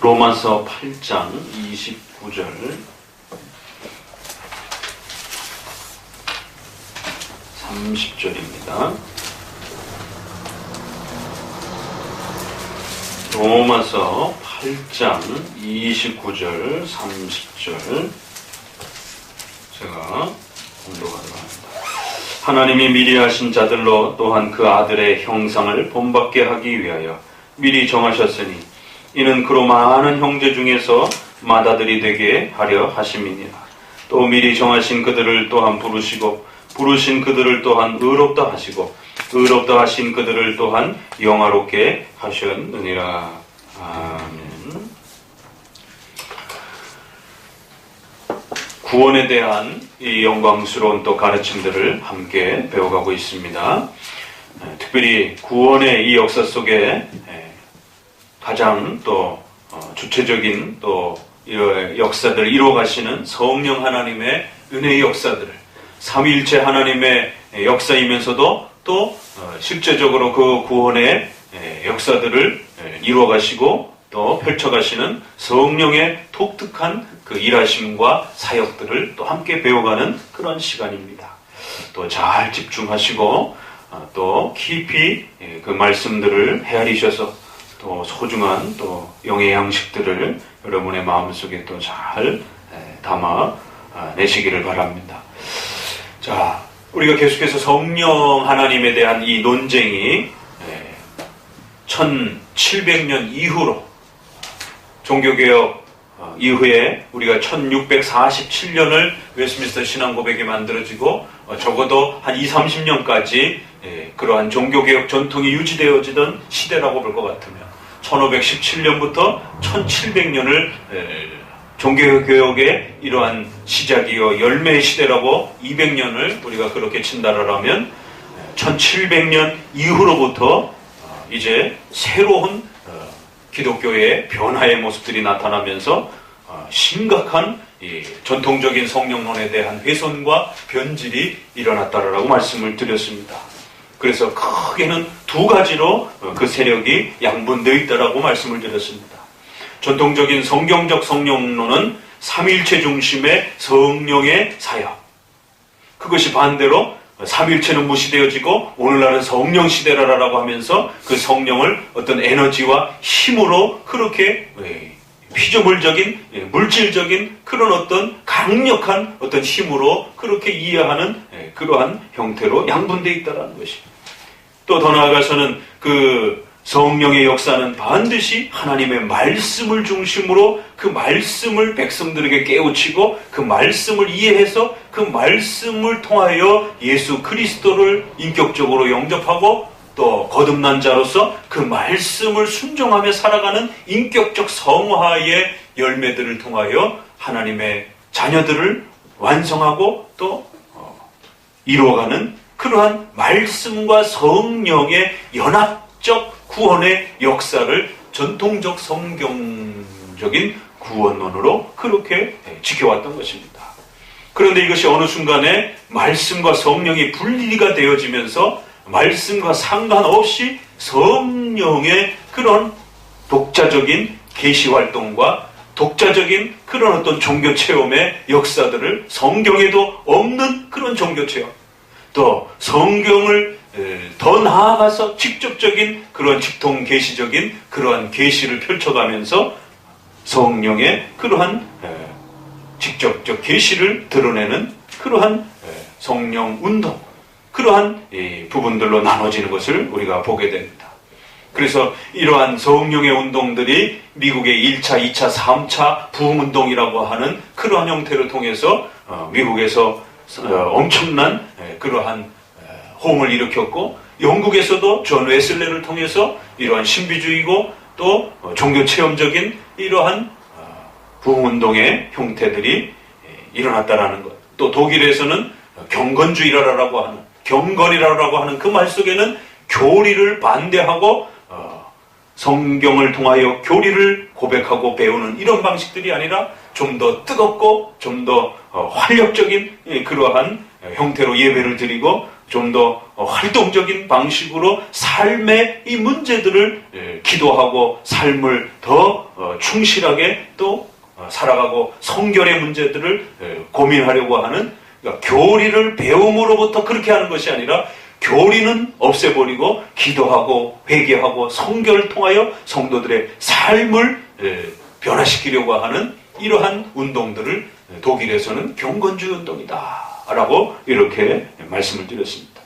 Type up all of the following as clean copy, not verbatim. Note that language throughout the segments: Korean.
로마서 8장 29절 (30절입니다) 로마서 8장 29절 30절 제가 공독하도록 합니다. 하나님이 미리 하신 자들로 또한 그 아들의 형상을 본받게 하기 위하여 미리 정하셨으니 이는 그로 많은 형제 중에서 맏아들이 되게 하려 하심이니라. 또 미리 정하신 그들을 또한 부르시고 부르신 그들을 또한 의롭다 하시고 의롭다 하신 그들을 또한 영화롭게 하셨느니라. 아멘. 구원에 대한 이 영광스러운 또 가르침들을 함께 배워가고 있습니다. 특별히 구원의 이 역사 속에 가장 또 주체적인 또 역사들을 이루어가시는 성령 하나님의 은혜의 역사들을 삼위일체 하나님의 역사이면서도 또 실제적으로 그 구원의 역사들을 이루어가시고 또 펼쳐가시는 성령의 독특한 그 일하심과 사역들을 또 함께 배워가는 그런 시간입니다. 또 잘 집중하시고 또 깊이 그 말씀들을 헤아리셔서 또 소중한 또 영의 양식들을 여러분의 마음속에 또 잘 담아 내시기를 바랍니다. 자, 우리가 계속해서 성령 하나님에 대한 이 논쟁이 1700년 이후로 종교개혁 이후에 우리가 1647년을 웨스트민스터 신앙고백이 만들어지고 적어도 한 20-30년까지 그러한 종교개혁 전통이 유지되어지던 시대라고 볼 것 같으면 1517년부터 1700년을 종교개혁의 이러한 시작이요 열매의 시대라고 200년을 우리가 그렇게 친다라면 1700년 이후로부터 이제 새로운 기독교의 변화의 모습들이 나타나면서 심각한 전통적인 성령론에 대한 훼손과 변질이 일어났다라고 말씀을 드렸습니다. 그래서 크게는 두 가지로 그 세력이 양분되어 있다라고 말씀을 드렸습니다. 전통적인 성경적 성령론은 삼위일체 중심의 성령의 사역, 그것이 반대로 삼위일체는 무시되어지고 오늘날은 성령 시대라라고 하면서 그 성령을 어떤 에너지와 힘으로 그렇게 피조물적인 물질적인 그런 어떤 강력한 어떤 힘으로 그렇게 이해하는 그러한 형태로 양분되어 있다는 것입니다. 또 더 나아가서는 그 성령의 역사는 반드시 하나님의 말씀을 중심으로 그 말씀을 백성들에게 깨우치고 그 말씀을 이해해서 그 말씀을 통하여 예수 그리스도를 인격적으로 영접하고 또 거듭난 자로서 그 말씀을 순종하며 살아가는 인격적 성화의 열매들을 통하여 하나님의 자녀들을 완성하고 또 이루어가는 그러한 말씀과 성령의 연합적 구원의 역사를 전통적 성경적인 구원론으로 그렇게 지켜왔던 것입니다. 그런데 이것이 어느 순간에 말씀과 성령이 분리가 되어지면서 말씀과 상관없이 성령의 그런 독자적인 계시활동과 독자적인 그런 어떤 종교체험의 역사들을 성경에도 없는 그런 종교체험, 또 성경을 더 나아가서 직접적인 그런 직통 계시적인 그러한 계시를 펼쳐가면서 성령의 그러한 직접적 계시를 드러내는 그러한 성령 운동, 그러한 부분들로 나눠지는 것을 우리가 보게 됩니다. 그래서 이러한 성령의 운동들이 미국의 1차, 2차, 3차 부흥운동이라고 하는 그러한 형태를 통해서 미국에서 엄청난 그러한 호응을 일으켰고, 영국에서도 존 웨슬레를 통해서 이러한 신비주의고 또 종교체험적인 이러한 부흥운동의 형태들이 일어났다라는 것. 또 독일에서는 경건주의라고 하는, 경건이라고 하는 그 말 속에는 교리를 반대하고 성경을 통하여 교리를 고백하고 배우는 이런 방식들이 아니라 좀 더 뜨겁고 좀 더 활력적인 그러한 형태로 예배를 드리고 좀 더 활동적인 방식으로 삶의 이 문제들을 기도하고 삶을 더 충실하게 또 살아가고 성결의 문제들을 고민하려고 하는, 그러니까 교리를 배움으로부터 그렇게 하는 것이 아니라 교리는 없애버리고 기도하고 회개하고 성결을 통하여 성도들의 삶을 변화시키려고 하는 이러한 운동들을 독일에서는 경건주의 운동이다 라고 이렇게 말씀을 드렸습니다.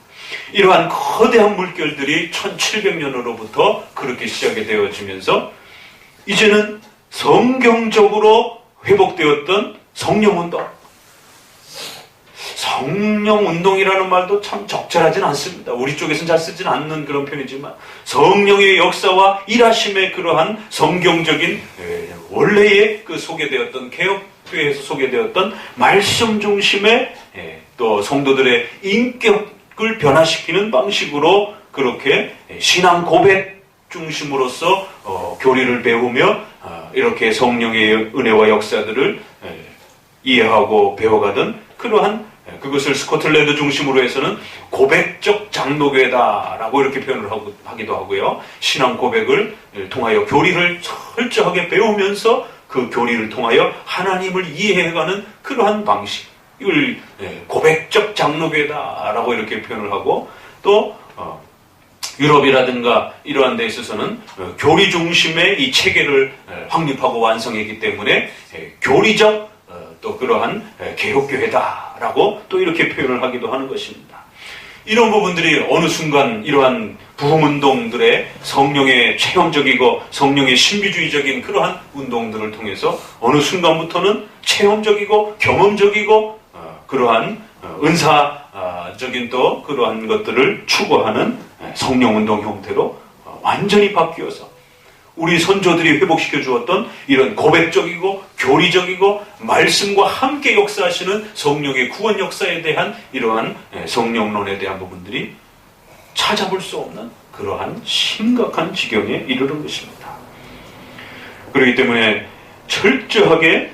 이러한 거대한 물결들이 1700년으로부터 그렇게 시작이 되어지면서 이제는 성경적으로 회복되었던 성령운동, 성령운동이라는 말도 참 적절하진 않습니다. 우리 쪽에서는 잘 쓰진 않는 그런 표현이지만 성령의 역사와 일하심의 그러한 성경적인 원래의 그 소개되었던 개혁교회에서 소개되었던 말씀 중심의 또 성도들의 인격을 변화시키는 방식으로 그렇게 신앙 고백 중심으로서 교리를 배우며 이렇게 성령의 은혜와 역사들을 이해하고 배워가던 그러한, 그것을 스코틀랜드 중심으로 해서는 고백적 장로교회다라고 이렇게 표현을 하기도 하고요. 신앙 고백을 통하여 교리를 철저하게 배우면서 그 교리를 통하여 하나님을 이해해가는 그러한 방식을 고백적 장로교회다라고 이렇게 표현을 하고, 또 유럽이라든가 이러한 데 있어서는 교리 중심의 이 체계를 확립하고 완성했기 때문에 교리적 또 그러한 개혁교회다라고 또 이렇게 표현을 하기도 하는 것입니다. 이런 부분들이 어느 순간 이러한 부흥운동들의 성령의 체험적이고 성령의 신비주의적인 그러한 운동들을 통해서 어느 순간부터는 체험적이고 경험적이고 그러한 은사적인 또 그러한 것들을 추구하는 성령운동 형태로 완전히 바뀌어서 우리 선조들이 회복시켜 주었던 이런 고백적이고 교리적이고 말씀과 함께 역사하시는 성령의 구원 역사에 대한 이러한 성령론에 대한 부분들이 찾아볼 수 없는 그러한 심각한 지경에 이르는 것입니다. 그렇기 때문에 철저하게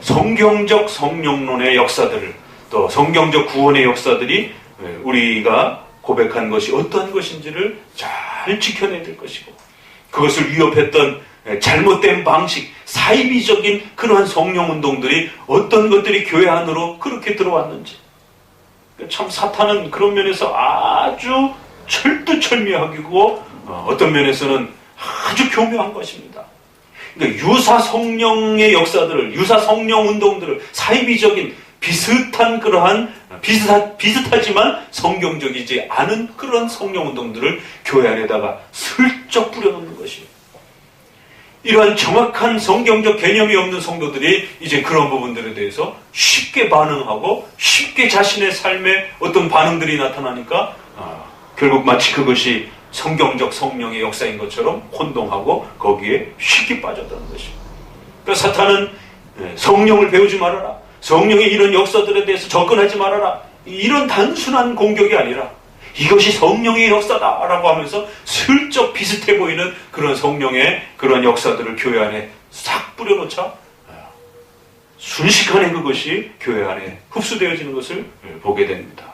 성경적 성령론의 역사들을, 또 성경적 구원의 역사들이 우리가 고백한 것이 어떠한 것인지를 잘 지켜내야 될 것이고, 그것을 위협했던 잘못된 방식, 사이비적인 그러한 성령운동들이 어떤 것들이 교회 안으로 그렇게 들어왔는지, 참 사탄은 그런 면에서 아주 철두철미하고 어떤 면에서는 아주 교묘한 것입니다. 그러니까 유사 성령의 역사들을, 유사 성령 운동들을, 사이비적인 비슷한 그러한 비슷하지만 성경적이지 않은 그런 성령 운동들을 교회 안에다가 슬쩍 뿌려놓는 것이에요. 이러한 정확한 성경적 개념이 없는 성도들이 이제 그런 부분들에 대해서 쉽게 반응하고 쉽게 자신의 삶에 어떤 반응들이 나타나니까 결국 마치 그것이 성경적 성령의 역사인 것처럼 혼동하고 거기에 쉽게 빠져드는 것이에요. 그러니까 사탄은 성령을 배우지 말아라, 성령의 이런 역사들에 대해서 접근하지 말아라, 이런 단순한 공격이 아니라 이것이 성령의 역사다라고 하면서 슬쩍 비슷해 보이는 그런 성령의 그런 역사들을 교회 안에 싹 뿌려놓자 순식간에 그것이 교회 안에 흡수되어지는 것을 보게 됩니다.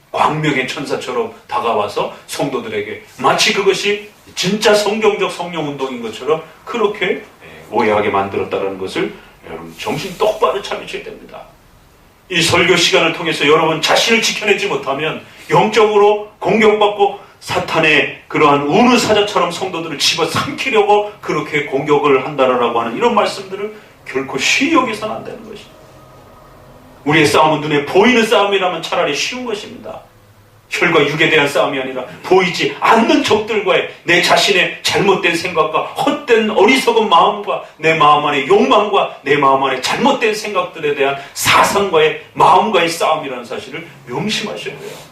광명의 천사처럼 다가와서 성도들에게 마치 그것이 진짜 성경적 성령운동인 것처럼 그렇게 오해하게 만들었다는 것을 여러분 정신 똑바로 차리셔야 됩니다. 이 설교 시간을 통해서 여러분 자신을 지켜내지 못하면 영적으로 공격받고 사탄의 그러한 우는 사자처럼 성도들을 집어삼키려고 그렇게 공격을 한다라고 하는 이런 말씀들을 결코 쉬이 여기서는 안 되는 것입니다. 우리의 싸움은 눈에 보이는 싸움이라면 차라리 쉬운 것입니다. 혈과 육에 대한 싸움이 아니라 보이지 않는 적들과의 내 자신의 잘못된 생각과 헛된 어리석은 마음과 내 마음 안의 욕망과 내 마음 안의 잘못된 생각들에 대한 사상과의 마음과의 싸움이라는 사실을 명심하셔야 돼요.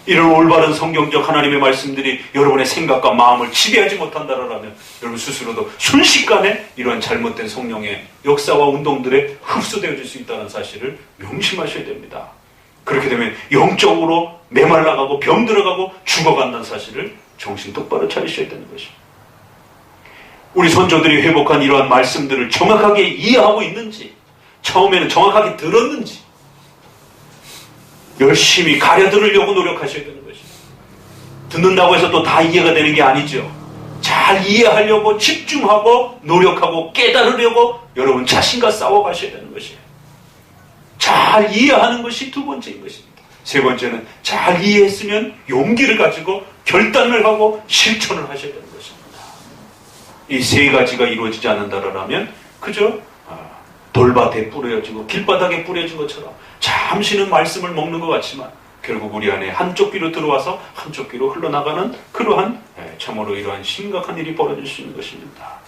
이런 올바른 성경적 하나님의 말씀들이 여러분의 생각과 마음을 지배하지 못한다라면 여러분 스스로도 순식간에 이러한 잘못된 성령의 역사와 운동들에 흡수되어질 수 있다는 사실을 명심하셔야 됩니다. 그렇게 되면 영적으로 메말라가고 병들어가고 죽어간다는 사실을 정신 똑바로 차리셔야 되는 것입니다. 우리 선조들이 회복한 이러한 말씀들을 정확하게 이해하고 있는지, 처음에는 정확하게 들었는지, 열심히 가려들으려고 노력하셔야 되는 것입니다. 듣는다고 해서 또 다 이해가 되는 게 아니죠. 잘 이해하려고 집중하고 노력하고 깨달으려고 여러분 자신과 싸워가셔야 되는 것이에요. 잘 이해하는 것이 두 번째인 것입니다. 세 번째는 잘 이해했으면 용기를 가지고 결단을 하고 실천을 하셔야 되는 것입니다. 이 세 가지가 이루어지지 않는다라면 그저 돌밭에 뿌려지고 길바닥에 뿌려진 것처럼 잠시는 말씀을 먹는 것 같지만 결국 우리 안에 한쪽 귀로 들어와서 한쪽 귀로 흘러나가는 그러한 참으로 이러한 심각한 일이 벌어질 수 있는 것입니다.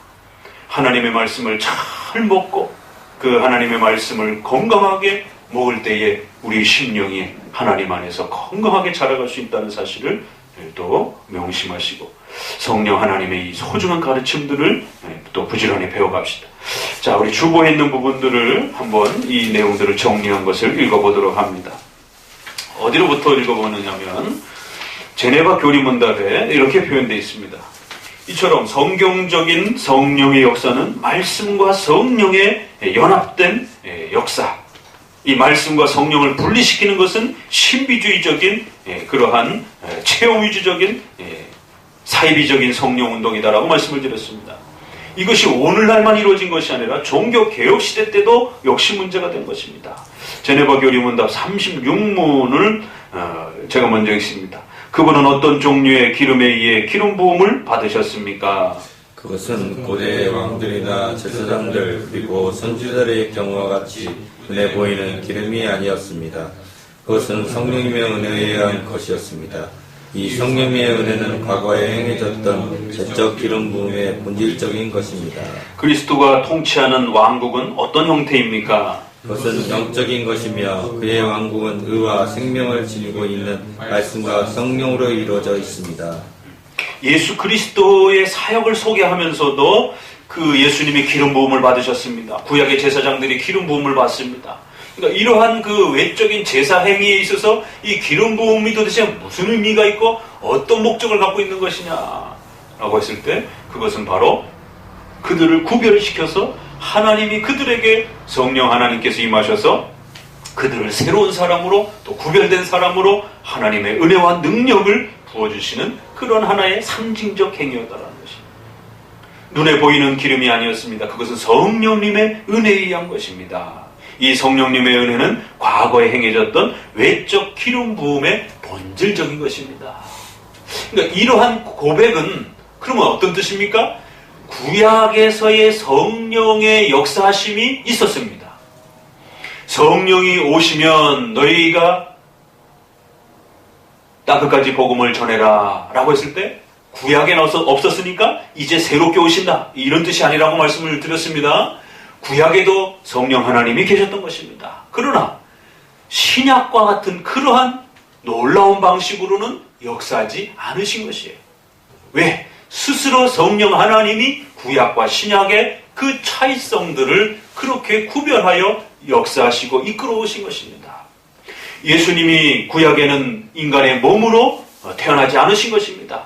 하나님의 말씀을 잘 먹고 그 하나님의 말씀을 건강하게 먹을 때에 우리 심령이 하나님 안에서 건강하게 자라갈 수 있다는 사실을 또 명심하시고 성령 하나님의 이 소중한 가르침들을 또 부지런히 배워갑시다. 자, 우리 주보에 있는 부분들을 한번 이 내용들을 정리한 것을 읽어보도록 합니다. 어디로부터 읽어보느냐면 제네바 교리문답에 이렇게 표현되어 있습니다. 이처럼 성경적인 성령의 역사는 말씀과 성령의 연합된 역사, 이 말씀과 성령을 분리시키는 것은 신비주의적인 그러한 체험위주적인 사이비적인 성령운동이다라고 말씀을 드렸습니다. 이것이 오늘날만 이루어진 것이 아니라 종교개혁시대 때도 역시 문제가 된 것입니다. 제네바 교리문답 36문을 제가 먼저 읽습니다. 그분은 어떤 종류의 기름에 의해 기름 부음을 받으셨습니까? 그것은 고대의 왕들이나 제사장들 그리고 선지자들의 경우와 같이 눈에 보이는 기름이 아니었습니다. 그것은 성령님의 은혜에 의한 것이었습니다. 이 성령의 은혜는 과거에 행해졌던 제적 기름 부음의 본질적인 것입니다. 그리스도가 통치하는 왕국은 어떤 형태입니까? 그것은 영적인 것이며 그의 왕국은 의와 생명을 지니고 있는 말씀과 성령으로 이루어져 있습니다. 예수 그리스도의 사역을 소개하면서도 그 예수님이 기름 부음을 받으셨습니다. 구약의 제사장들이 기름 부음을 받습니다. 그러니까 이러한 그 외적인 제사 행위에 있어서 이 기름 부음이 도대체 무슨 의미가 있고 어떤 목적을 갖고 있는 것이냐라고 했을 때 그것은 바로 그들을 구별시켜서 하나님이 그들에게 성령 하나님께서 임하셔서 그들을 새로운 사람으로 또 구별된 사람으로 하나님의 은혜와 능력을 부어주시는 그런 하나의 상징적 행위였다라는 것입니다. 눈에 보이는 기름이 아니었습니다. 그것은 성령님의 은혜에 의한 것입니다. 이 성령님의 은혜는 과거에 행해졌던 외적 기름 부음의 본질적인 것입니다. 그러니까 이러한 고백은 그러면 어떤 뜻입니까? 구약에서의 성령의 역사하심이 있었습니다. 성령이 오시면 너희가 땅끝까지 복음을 전해라 라고 했을 때 구약에 없었으니까 이제 새롭게 오신다 이런 뜻이 아니라고 말씀을 드렸습니다. 구약에도 성령 하나님이 계셨던 것입니다. 그러나 신약과 같은 그러한 놀라운 방식으로는 역사하지 않으신 것이에요. 왜? 스스로 성령 하나님이 구약과 신약의 그 차이성들을 그렇게 구별하여 역사하시고 이끌어 오신 것입니다. 예수님이 구약에는 인간의 몸으로 태어나지 않으신 것입니다.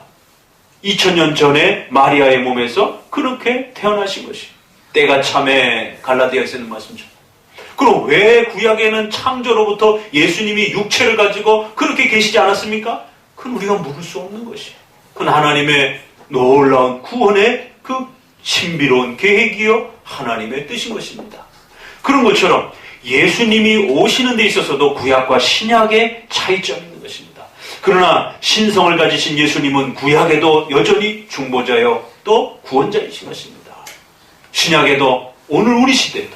2000년 전에 마리아의 몸에서 그렇게 태어나신 것입니다. 때가 참에 갈라디아에서 있는 말씀이죠. 그럼 왜 구약에는 창조로부터 예수님이 육체를 가지고 그렇게 계시지 않았습니까? 그건 우리가 물을 수 없는 것이에요. 그건 하나님의 놀라운 구원의 그 신비로운 계획이요 하나님의 뜻인 것입니다. 그런 것처럼 예수님이 오시는 데 있어서도 구약과 신약의 차이점이 있는 것입니다. 그러나 신성을 가지신 예수님은 구약에도 여전히 중보자요 또 구원자이신 것입니다. 신약에도 오늘 우리 시대에도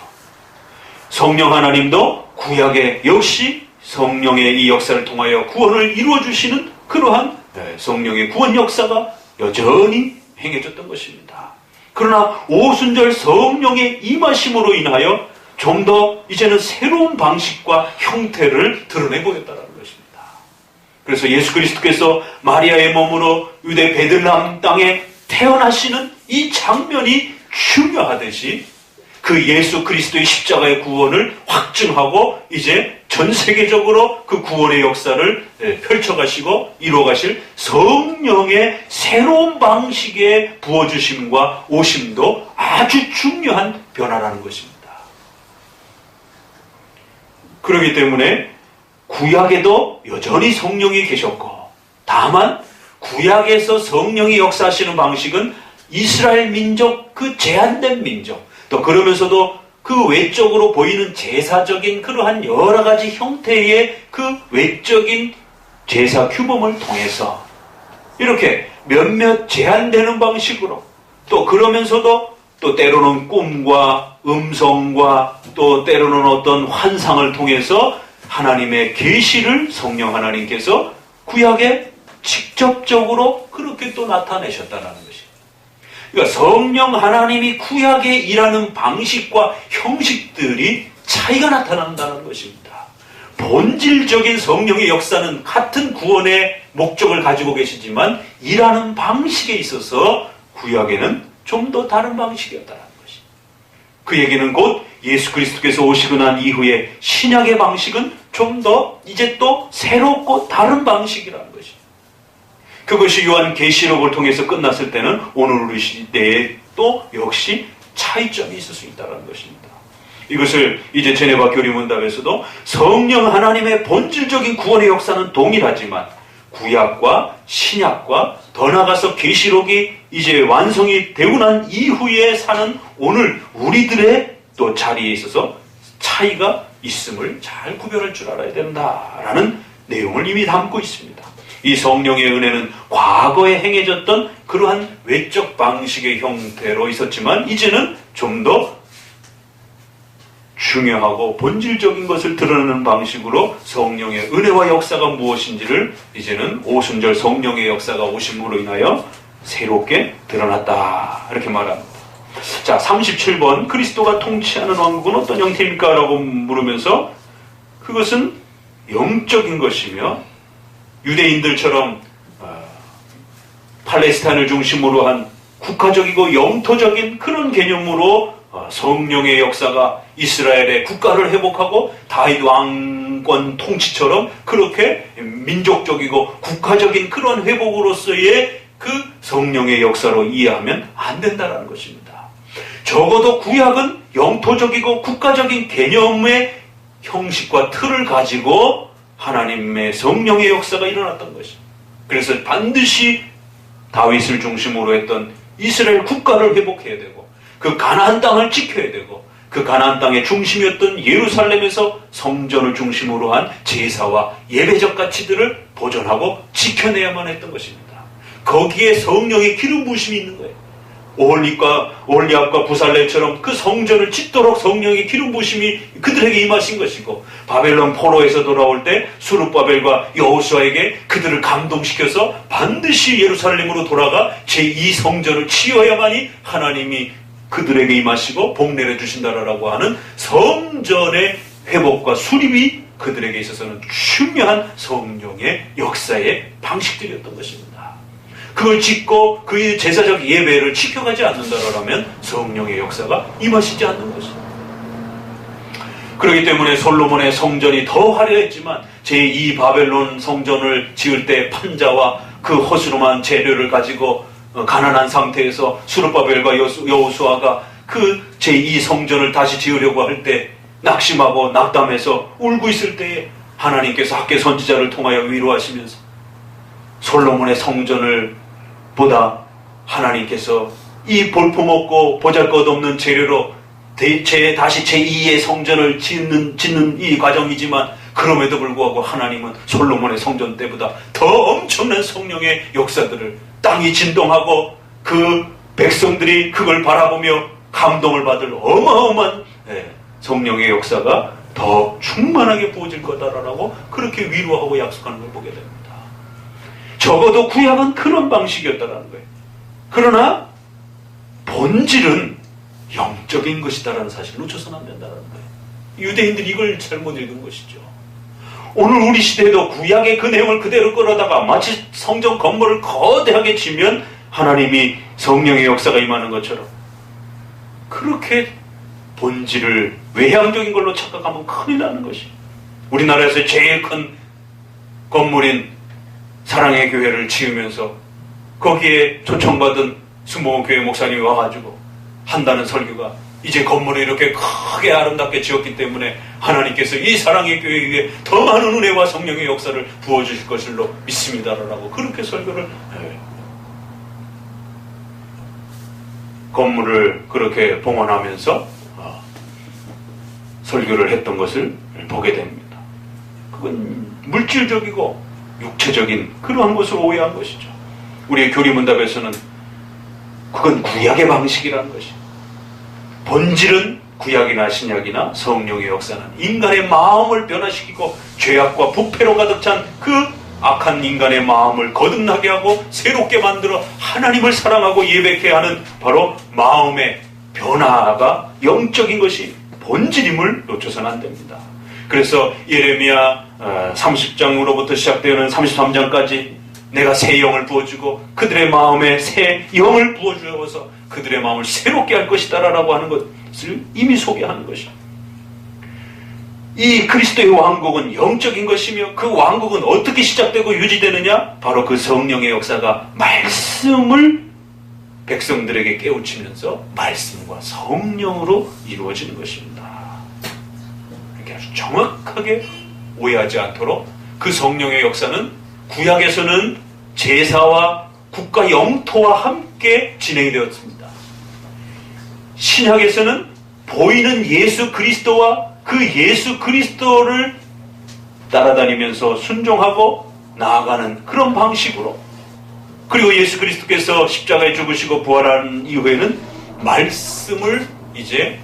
성령 하나님도 구약에 역시 성령의 이 역사를 통하여 구원을 이루어주시는 그러한 성령의 구원 역사가 여전히 행해졌던 것입니다. 그러나 오순절 성령의 임하심으로 인하여 좀 더 이제는 새로운 방식과 형태를 드러내 보였다는 것입니다. 그래서 예수 그리스도께서 마리아의 몸으로 유대 베들레헴 땅에 태어나시는 이 장면이 중요하듯이 그 예수 그리스도의 십자가의 구원을 확증하고 이제 전 세계적으로 그 구원의 역사를 펼쳐가시고 이루어가실 성령의 새로운 방식의 부어주심과 오심도 아주 중요한 변화라는 것입니다. 그렇기 때문에 구약에도 여전히 성령이 계셨고, 다만 구약에서 성령이 역사하시는 방식은 이스라엘 민족, 그 제한된 민족, 또 그러면서도 그 외적으로 보이는 제사적인 그러한 여러 가지 형태의 그 외적인 제사 규범을 통해서 이렇게 몇몇 제한되는 방식으로, 또 그러면서도 또 때로는 꿈과 음성과 또 때로는 어떤 환상을 통해서 하나님의 계시를 성령 하나님께서 구약에 직접적으로 그렇게 또 나타내셨다는 것이. 그러니까 성령 하나님이 구약에 일하는 방식과 형식들이 차이가 나타난다는 것입니다. 본질적인 성령의 역사는 같은 구원의 목적을 가지고 계시지만 일하는 방식에 있어서 구약에는 좀 더 다른 방식이었다는 것이. 그 얘기는 곧 예수 그리스도께서 오시고 난 이후에 신약의 방식은 좀 더 이제 또 새롭고 다른 방식이라는 것이. 그것이 요한 계시록을 통해서 끝났을 때는 오늘 우리 시대에 또 역시 차이점이 있을 수 있다는 것입니다. 이것을 이제 제네바 교리문답에서도 성령 하나님의 본질적인 구원의 역사는 동일하지만 구약과 신약과 더 나아가서 계시록이 이제 완성이 되고 난 이후에 사는 오늘 우리들의 또 자리에 있어서 차이가 있음을 잘 구별할 줄 알아야 된다라는 내용을 이미 담고 있습니다. 이 성령의 은혜는 과거에 행해졌던 그러한 외적 방식의 형태로 있었지만 이제는 좀 더 중요하고 본질적인 것을 드러내는 방식으로 성령의 은혜와 역사가 무엇인지를 이제는 오순절 성령의 역사가 오심으로 인하여 새롭게 드러났다, 이렇게 말합니다. 자, 37번 그리스도가 통치하는 왕국은 어떤 형태입니까? 라고 물으면서 그것은 영적인 것이며 유대인들처럼 팔레스타인을 중심으로 한 국가적이고 영토적인 그런 개념으로 성령의 역사가 이스라엘의 국가를 회복하고 다윗 왕권 통치처럼 그렇게 민족적이고 국가적인 그런 회복으로서의 그 성령의 역사로 이해하면 안 된다는 것입니다. 적어도 구약은 영토적이고 국가적인 개념의 형식과 틀을 가지고 하나님의 성령의 역사가 일어났던 것입니다. 그래서 반드시 다윗을 중심으로 했던 이스라엘 국가를 회복해야 되고 그 가나안 땅을 지켜야 되고 그 가나안 땅의 중심이었던 예루살렘에서 성전을 중심으로 한 제사와 예배적 가치들을 보존하고 지켜내야만 했던 것입니다. 거기에 성령의 기름 부으심이 있는 거예요. 오홀리압과 부살레처럼 그 성전을 짓도록 성령의 기름 부으심이 그들에게 임하신 것이고, 바벨론 포로에서 돌아올 때 수룹바벨과 여호수아에게 그들을 감동시켜서 반드시 예루살렘으로 돌아가 제2성전을 치어야만이 하나님이 그들에게 임하시고 복내려 주신다라고 하는 성전의 회복과 수립이 그들에게 있어서는 중요한 성령의 역사의 방식들이었던 것입니다. 그걸 짓고 그 제사적 예배를 지켜가지 않는다라면 성령의 역사가 임하시지 않는 것입니다. 그렇기 때문에 솔로몬의 성전이 더 화려했지만 제2 바벨론 성전을 지을 때 판자와 그 허술한 재료를 가지고 가난한 상태에서 수룹바벨과 여호수아가 그 제2 성전을 다시 지으려고 할 때 낙심하고 낙담해서 울고 있을 때에 하나님께서 학개 선지자를 통하여 위로하시면서 솔로몬의 성전을 보다 하나님께서 이 볼품없고 보잘것없는 재료로 다시 제2의 성전을 짓는 이 과정이지만 그럼에도 불구하고 하나님은 솔로몬의 성전 때보다 더 엄청난 성령의 역사들을 땅이 진동하고 그 백성들이 그걸 바라보며 감동을 받을 어마어마한 성령의 역사가 더 충만하게 부어질 거다라고 그렇게 위로하고 약속하는 걸 보게 됩니다. 적어도 구약은 그런 방식이었다라는 거예요. 그러나 본질은 영적인 것이다라는 사실을 놓쳐서는 안 된다는 거예요. 유대인들이 이걸 잘못 읽은 것이죠. 오늘 우리 시대에도 구약의 그 내용을 그대로 끌어다가 마치 성전 건물을 거대하게 치면 하나님이 성령의 역사가 임하는 것처럼 그렇게 본질을 외향적인 걸로 착각하면 큰일 나는 것이. 우리나라에서 제일 큰 건물인 사랑의 교회를 지으면서 거기에 초청받은 수모 교회 목사님이 와가지고 한다는 설교가 이제 건물을 이렇게 크게 아름답게 지었기 때문에 하나님께서 이 사랑의 교회에 더 많은 은혜와 성령의 역사를 부어주실 것을로 믿습니다라고 그렇게 설교를 해요. 건물을 그렇게 봉헌하면서 설교를 했던 것을 보게 됩니다. 그건 물질적이고 육체적인 그러한 것을 오해한 것이죠. 우리의 교리문답에서는 그건 구약의 방식이라는 것이죠. 본질은 구약이나 신약이나 성령의 역사는 인간의 마음을 변화시키고 죄악과 부패로 가득 찬 그 악한 인간의 마음을 거듭나게 하고 새롭게 만들어 하나님을 사랑하고 예배케 하는 바로 마음의 변화가 영적인 것이 본질임을 놓쳐서는 안 됩니다. 그래서 예레미야 30장으로부터 시작되는 33장까지 내가 새 영을 부어주고 그들의 마음에 새 영을 부어주어서 그들의 마음을 새롭게 할 것이다 라고 하는 것을 이미 소개하는 것입니다. 이 그리스도의 왕국은 영적인 것이며 그 왕국은 어떻게 시작되고 유지되느냐? 바로 그 성령의 역사가 말씀을 백성들에게 깨우치면서 말씀과 성령으로 이루어지는 것입니다. 이렇게 아주 정확하게 오해하지 않도록 그 성령의 역사는 구약에서는 제사와 국가 영토와 함께 진행이 되었습니다. 신약에서는 보이는 예수 그리스도와 그 예수 그리스도를 따라다니면서 순종하고 나아가는 그런 방식으로, 그리고 예수 그리스도께서 십자가에 죽으시고 부활한 이후에는 말씀을 이제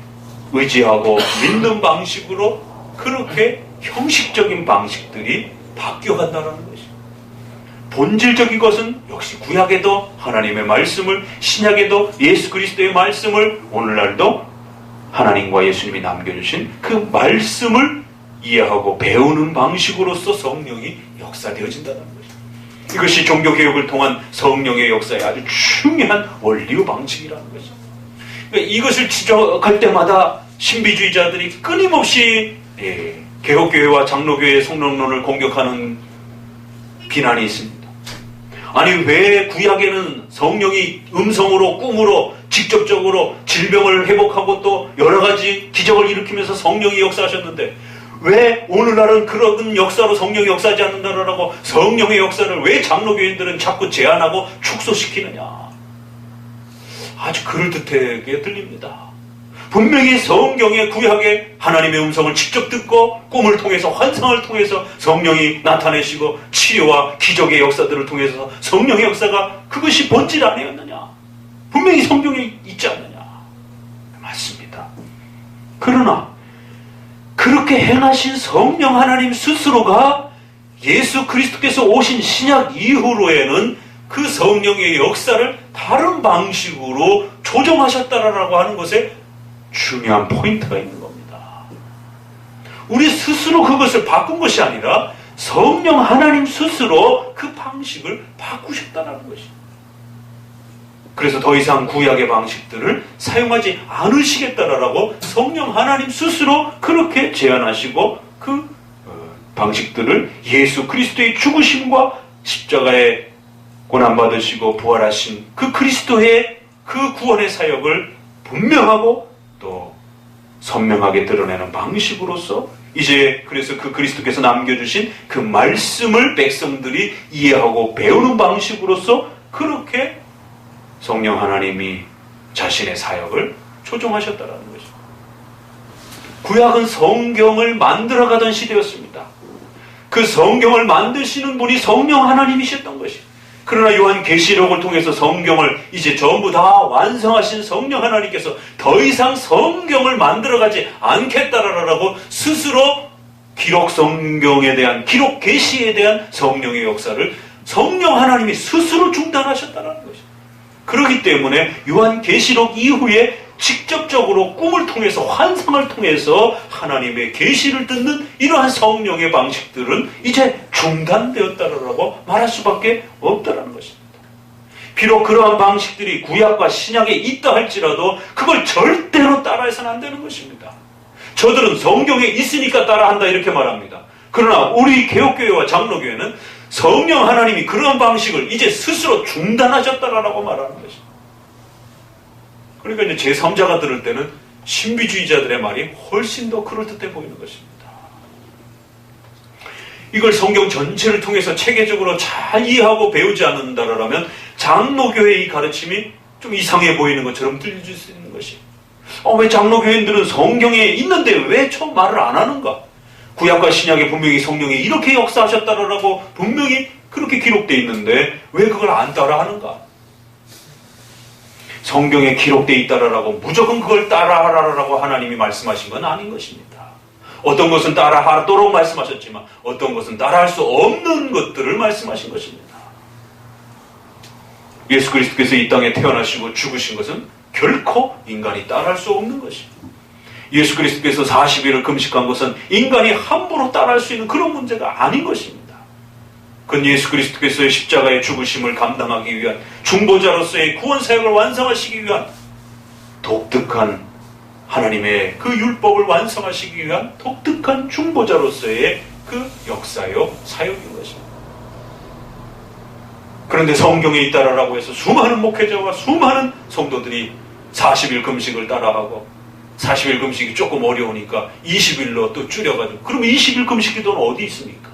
의지하고 믿는 방식으로 그렇게 형식적인 방식들이 바뀌어간다는 것입니다. 본질적인 것은 역시 구약에도 하나님의 말씀을, 신약에도 예수 그리스도의 말씀을, 오늘날도 하나님과 예수님이 남겨주신 그 말씀을 이해하고 배우는 방식으로서 성령이 역사되어진다는 것입니다. 이것이 종교개혁을 통한 성령의 역사의 아주 중요한 원리와 방식이라는 것입니다. 그러니까 이것을 지적할 때마다 신비주의자들이 끊임없이 개혁교회와 장로교회의 성령론을 공격하는 비난이 있습니다. 아니 왜 구약에는 성령이 음성으로 꿈으로 직접적으로 질병을 회복하고 또 여러 가지 기적을 일으키면서 성령이 역사하셨는데 왜 오늘날은 그런 역사로 성령이 역사하지 않는다라고 성령의 역사를 왜 장로교인들은 자꾸 제한하고 축소시키느냐? 아주 그럴듯하게 들립니다. 분명히 성경의 구약에 하나님의 음성을 직접 듣고 꿈을 통해서 환상을 통해서 성령이 나타내시고 치료와 기적의 역사들을 통해서 성령의 역사가 그것이 본질 아니었느냐? 분명히 성경에 있지 않느냐? 맞습니다. 그러나 그렇게 행하신 성령 하나님 스스로가 예수 그리스도께서 오신 신약 이후로에는 그 성령의 역사를 다른 방식으로 조정하셨다라고 하는 것에 중요한 포인트가 있는 겁니다. 우리 스스로 그것을 바꾼 것이 아니라 성령 하나님 스스로 그 방식을 바꾸셨다는 것입니다. 그래서 더 이상 구약의 방식들을 사용하지 않으시겠다라고 성령 하나님 스스로 그렇게 제안하시고 그 방식들을 예수 그리스도의 죽으심과 십자가에 고난받으시고 부활하신 그 그리스도의 그 구원의 사역을 분명하고 또 선명하게 드러내는 방식으로서 이제 그래서 그 그리스도께서 남겨주신 그 말씀을 백성들이 이해하고 배우는 방식으로서 그렇게 성령 하나님이 자신의 사역을 조종하셨다는 것입니다. 구약은 성경을 만들어가던 시대였습니다. 그 성경을 만드시는 분이 성령 하나님이셨던 것입니다. 그러나 요한계시록을 통해서 성경을 이제 전부 다 완성하신 성령 하나님께서 더 이상 성경을 만들어가지 않겠다라고 스스로 기록 성경에 대한 기록 계시에 대한 성령의 역사를 성령 하나님이 스스로 중단하셨다는 것입니다. 그렇기 때문에 요한계시록 이후에 직접적으로 꿈을 통해서 환상을 통해서 하나님의 계시를 듣는 이러한 성령의 방식들은 이제 중단되었다라고 말할 수밖에 없다는 것입니다. 비록 그러한 방식들이 구약과 신약에 있다 할지라도 그걸 절대로 따라해서는 안 되는 것입니다. 저들은 성경에 있으니까 따라한다 이렇게 말합니다. 그러나 우리 개혁교회와 장로교회는 성령 하나님이 그러한 방식을 이제 스스로 중단하셨다라고 말하는 것입니다. 그러니까 이제 제3자가 들을 때는 신비주의자들의 말이 훨씬 더 그럴듯해 보이는 것입니다. 이걸 성경 전체를 통해서 체계적으로 잘 이해하고 배우지 않는다라면 장로교회의 이 가르침이 좀 이상해 보이는 것처럼 들려질 수 있는 것이, 왜 장로교인들은 성경에 있는데 왜 처음 말을 안 하는가? 구약과 신약에 분명히 성령이 이렇게 역사하셨다라고 분명히 그렇게 기록되어 있는데 왜 그걸 안 따라하는가? 성경에 기록되어 있다라고 무조건 그걸 따라하라라고 하나님이 말씀하신 건 아닌 것입니다. 어떤 것은 따라하도록 말씀하셨지만 어떤 것은 따라할 수 없는 것들을 말씀하신 것입니다. 예수 그리스도께서 이 땅에 태어나시고 죽으신 것은 결코 인간이 따라할 수 없는 것입니다. 예수 그리스도께서 40일을 금식한 것은 인간이 함부로 따라할 수 있는 그런 문제가 아닌 것입니다. 그건 예수 그리스도께서의 십자가의 죽으심을 감당하기 위한 중보자로서의 구원 사역을 완성하시기 위한 독특한 하나님의 그 율법을 완성하시기 위한 독특한 중보자로서의 그 역사요 사역인 것입니다. 그런데 성경에 있다라고 해서 수많은 목회자와 수많은 성도들이 40일 금식을 따라하고 40일 금식이 조금 어려우니까 20일로 또 줄여가지고, 그럼 20일 금식 기도는 어디 있습니까?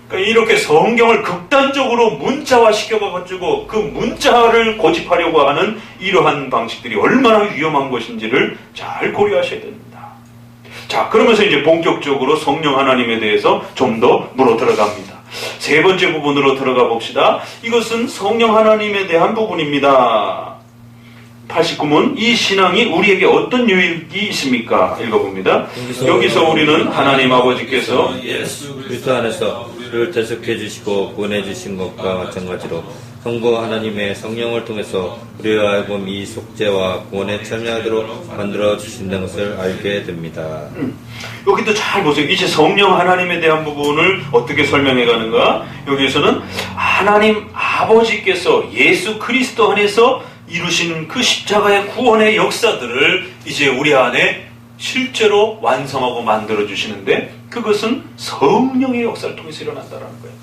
그러니까 이렇게 성경을 극단적으로 문자화 시켜가지고 그 문자를 고집하려고 하는 이러한 방식들이 얼마나 위험한 것인지를 잘 고려하셔야 됩니다. 자, 그러면서 이제 본격적으로 성령 하나님에 대해서 좀 더 물어 들어갑니다. 세 번째 부분으로 들어가 봅시다. 이것은 성령 하나님에 대한 부분입니다. 89문, 이 신앙이 우리에게 어떤 유익이 있습니까? 읽어봅니다. 여기서 우리는 하나님 아버지께서 예수 그리스도 안에서 우리를 대속해 주시고 구원해 주신 것과 마찬가지로 성부 하나님의 성령을 통해서 우리로 하여금 이 속죄와 구원에 참여하도록 만들어 주신다는 것을 알게 됩니다. 여기도 잘 보세요. 이제 성령 하나님에 대한 부분을 어떻게 설명해 가는가? 여기에서는 하나님 아버지께서 예수 그리스도 안에서 이루신 그 십자가의 구원의 역사들을 이제 우리 안에 실제로 완성하고 만들어 주시는데, 그것은 성령의 역사를 통해서 일어난다는 거예요.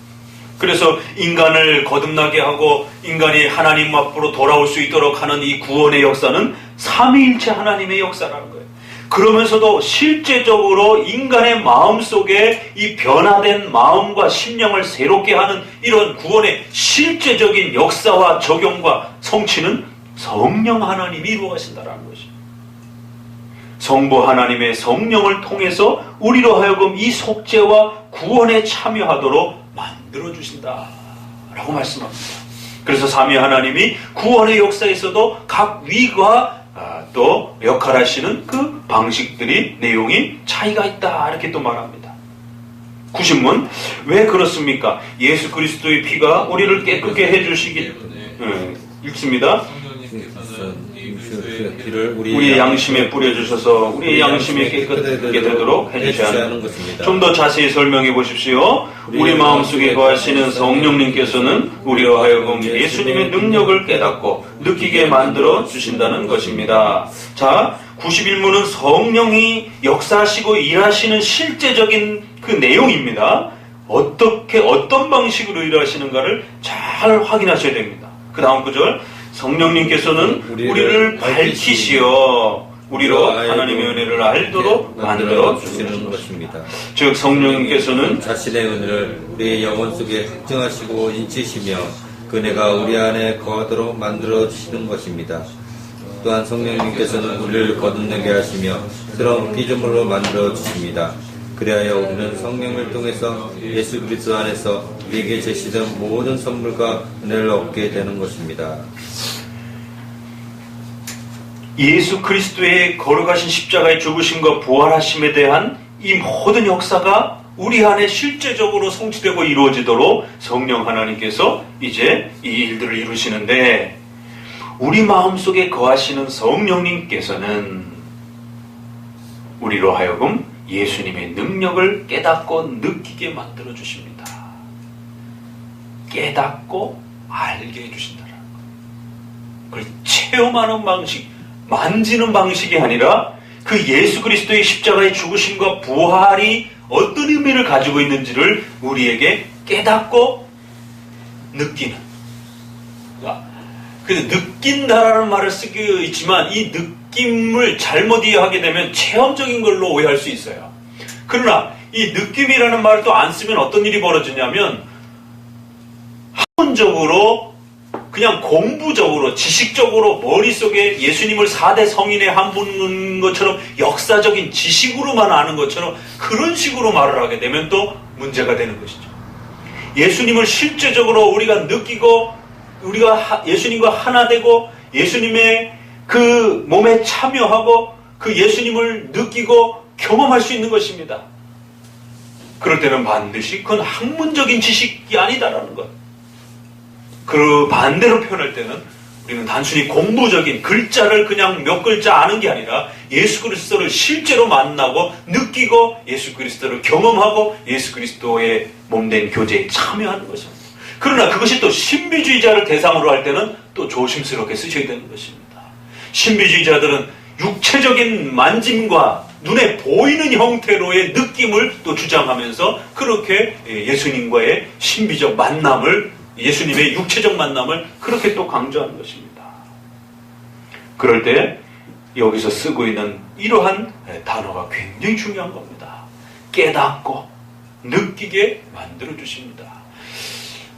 그래서 인간을 거듭나게 하고 인간이 하나님 앞으로 돌아올 수 있도록 하는 이 구원의 역사는 삼위일체 하나님의 역사라는 거예요. 그러면서도 실제적으로 인간의 마음속에 이 변화된 마음과 심령을 새롭게 하는 이런 구원의 실제적인 역사와 적용과 성취는 성령 하나님이 이루어가신다는 것이죠. 성부 하나님의 성령을 통해서 우리로 하여금 이 속죄와 구원에 참여하도록 만들어주신다라고 말씀합니다. 그래서 삼위 하나님이 구원의 역사에서도 각 위가 또 역할하시는 그 방식들이, 내용이 차이가 있다, 이렇게 또 말합니다. 90문, 왜 그렇습니까? 예수 그리스도의 피가 우리를 깨끗게 해주시기, 읽습니다. 우리의 양심에 뿌려주셔서 우리의 양심에 깨끗하게 되도록 해주셔야 하는 것입니다. 좀 더 자세히 설명해 보십시오. 우리 마음속에 거하시는 성령님께서는 우리로 하여금 예수님의 능력을 깨닫고 느끼게 만들어 주신다는 것입니다. 자, 91문은 성령이 역사하시고 일하시는 실제적인 그 내용입니다. 어떤 방식으로 일하시는가를 잘 확인하셔야 됩니다. 그 다음 구절, 성령님께서는 우리를 밝히시어 우리로 하나님의 은혜를 알도록 만들어 주시는 것입니다. 즉 성령님께서는 자신의 은혜를 우리의 영혼 속에 확증하시고 인치시며 그 은혜가 우리 안에 거하도록 만들어 주시는 것입니다. 또한 성령님께서는 우리를 거듭나게 하시며 새로운 피조물로 만들어 주십니다. 그리하여 우리는 성령을 통해서 예수 그리스도 안에서 우리에게 제시된 모든 선물과 은혜를 얻게 되는 것입니다. 예수 그리스도의 걸어가신 십자가의 죽으심과 부활하심에 대한 이 모든 역사가 우리 안에 실제적으로 성취되고 이루어지도록 성령 하나님께서 이제 이 일들을 이루시는데, 우리 마음속에 거하시는 성령님께서는 우리로 하여금 예수님의 능력을 깨닫고 느끼게 만들어 주십니다. 깨닫고 알게 해주신다는 것. 그걸 체험하는 방식, 만지는 방식이 아니라 그 예수 그리스도의 십자가의 죽으심과 부활이 어떤 의미를 가지고 있는지를 우리에게 깨닫고 느끼는. 그래서 느낀다라는 말을 쓰고 있지만 이 느낌을 잘못 이해하게 되면 체험적인 걸로 오해할 수 있어요. 그러나 이 느낌이라는 말을 또 안 쓰면 어떤 일이 벌어지냐면 학문적으로 그냥 공부적으로 지식적으로 머릿속에 예수님을 4대 성인의 한 분인 것처럼 역사적인 지식으로만 아는 것처럼 그런 식으로 말을 하게 되면 또 문제가 되는 것이죠. 예수님을 실제적으로 우리가 느끼고 우리가 예수님과 하나 되고 예수님의 그 몸에 참여하고 그 예수님을 느끼고 경험할 수 있는 것입니다. 그럴 때는 반드시 그건 학문적인 지식이 아니다라는 것. 그 반대로 표현할 때는 우리는 단순히 공부적인 글자를 그냥 몇 글자 아는 게 아니라 예수 그리스도를 실제로 만나고 느끼고 예수 그리스도를 경험하고 예수 그리스도의 몸된 교제에 참여하는 것입니다. 그러나 그것이 또 신비주의자를 대상으로 할 때는 또 조심스럽게 쓰셔야 되는 것입니다. 신비주의자들은 육체적인 만짐과 눈에 보이는 형태로의 느낌을 또 주장하면서 그렇게 예수님과의 신비적 만남을 예수님의 육체적 만남을 그렇게 또 강조하는 것입니다. 그럴 때 여기서 쓰고 있는 이러한 단어가 굉장히 중요한 겁니다. 깨닫고 느끼게 만들어 주십니다.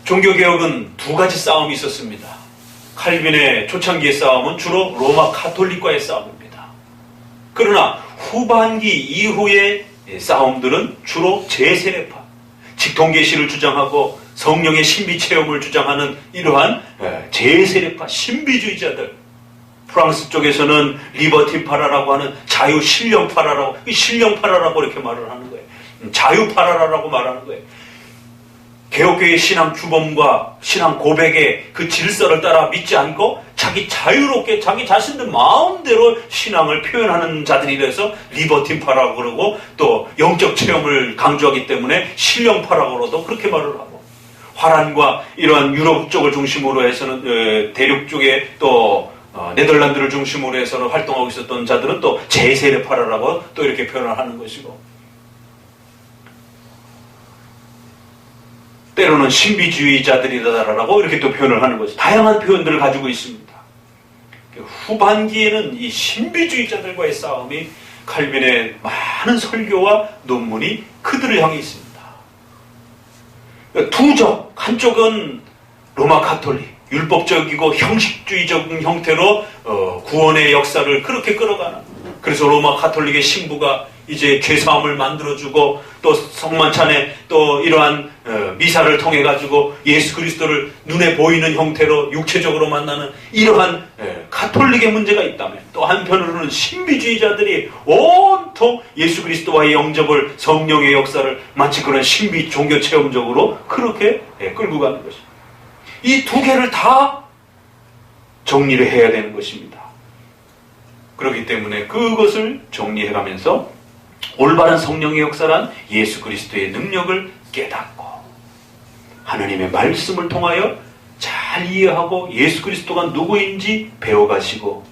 종교개혁은 두 가지 싸움이 있었습니다. 칼빈의 초창기의 싸움은 주로 로마 카톨릭과의 싸움입니다. 그러나 후반기 이후의 싸움들은 주로 제세례파, 직통계시를 주장하고 성령의 신비 체험을 주장하는 이러한 제세례파 신비주의자들, 프랑스 쪽에서는 리버티파라라고 하는 자유신령파라라고, 신령파라라고 이렇게 말을 하는 거예요. 자유파라라고 말하는 거예요. 개혁교회의 신앙 규범과 신앙 고백의 그 질서를 따라 믿지 않고 자기 자유롭게 자기 자신들 마음대로 신앙을 표현하는 자들이라서 리버틴파라고 그러고 또 영적 체험을 강조하기 때문에 신령파라고 그러도 그렇게 말을 하고, 화란과 이러한 유럽 쪽을 중심으로 해서는 대륙 쪽에 또 네덜란드를 중심으로 해서는 활동하고 있었던 자들은 또 제세례파라고 또 이렇게 표현을 하는 것이고, 때로는 신비주의자들이다라고 이렇게 또 표현을 하는 것이 다양한 표현들을 가지고 있습니다. 후반기에는 이 신비주의자들과의 싸움이 칼빈의 많은 설교와 논문이 그들을 향해 있습니다. 두적, 한쪽은 로마 카톨릭, 율법적이고 형식주의적인 형태로 구원의 역사를 그렇게 끌어가는, 그래서 로마 카톨릭의 신부가 이제 죄사함을 만들어주고 또 성만찬에 또 이러한 미사를 통해 가지고 예수 그리스도를 눈에 보이는 형태로 육체적으로 만나는 이러한 카톨릭의 문제가 있다면, 또 한편으로는 신비주의자들이 온통 예수 그리스도와의 영접을, 성령의 역사를 마치 그런 신비 종교 체험적으로 그렇게 끌고 가는 것입니다. 이 두 개를 다 정리를 해야 되는 것입니다. 그렇기 때문에 그것을 정리해가면서 올바른 성령의 역사란 예수 그리스도의 능력을 깨닫고 하나님의 말씀을 통하여 잘 이해하고 예수 그리스도가 누구인지 배워가시고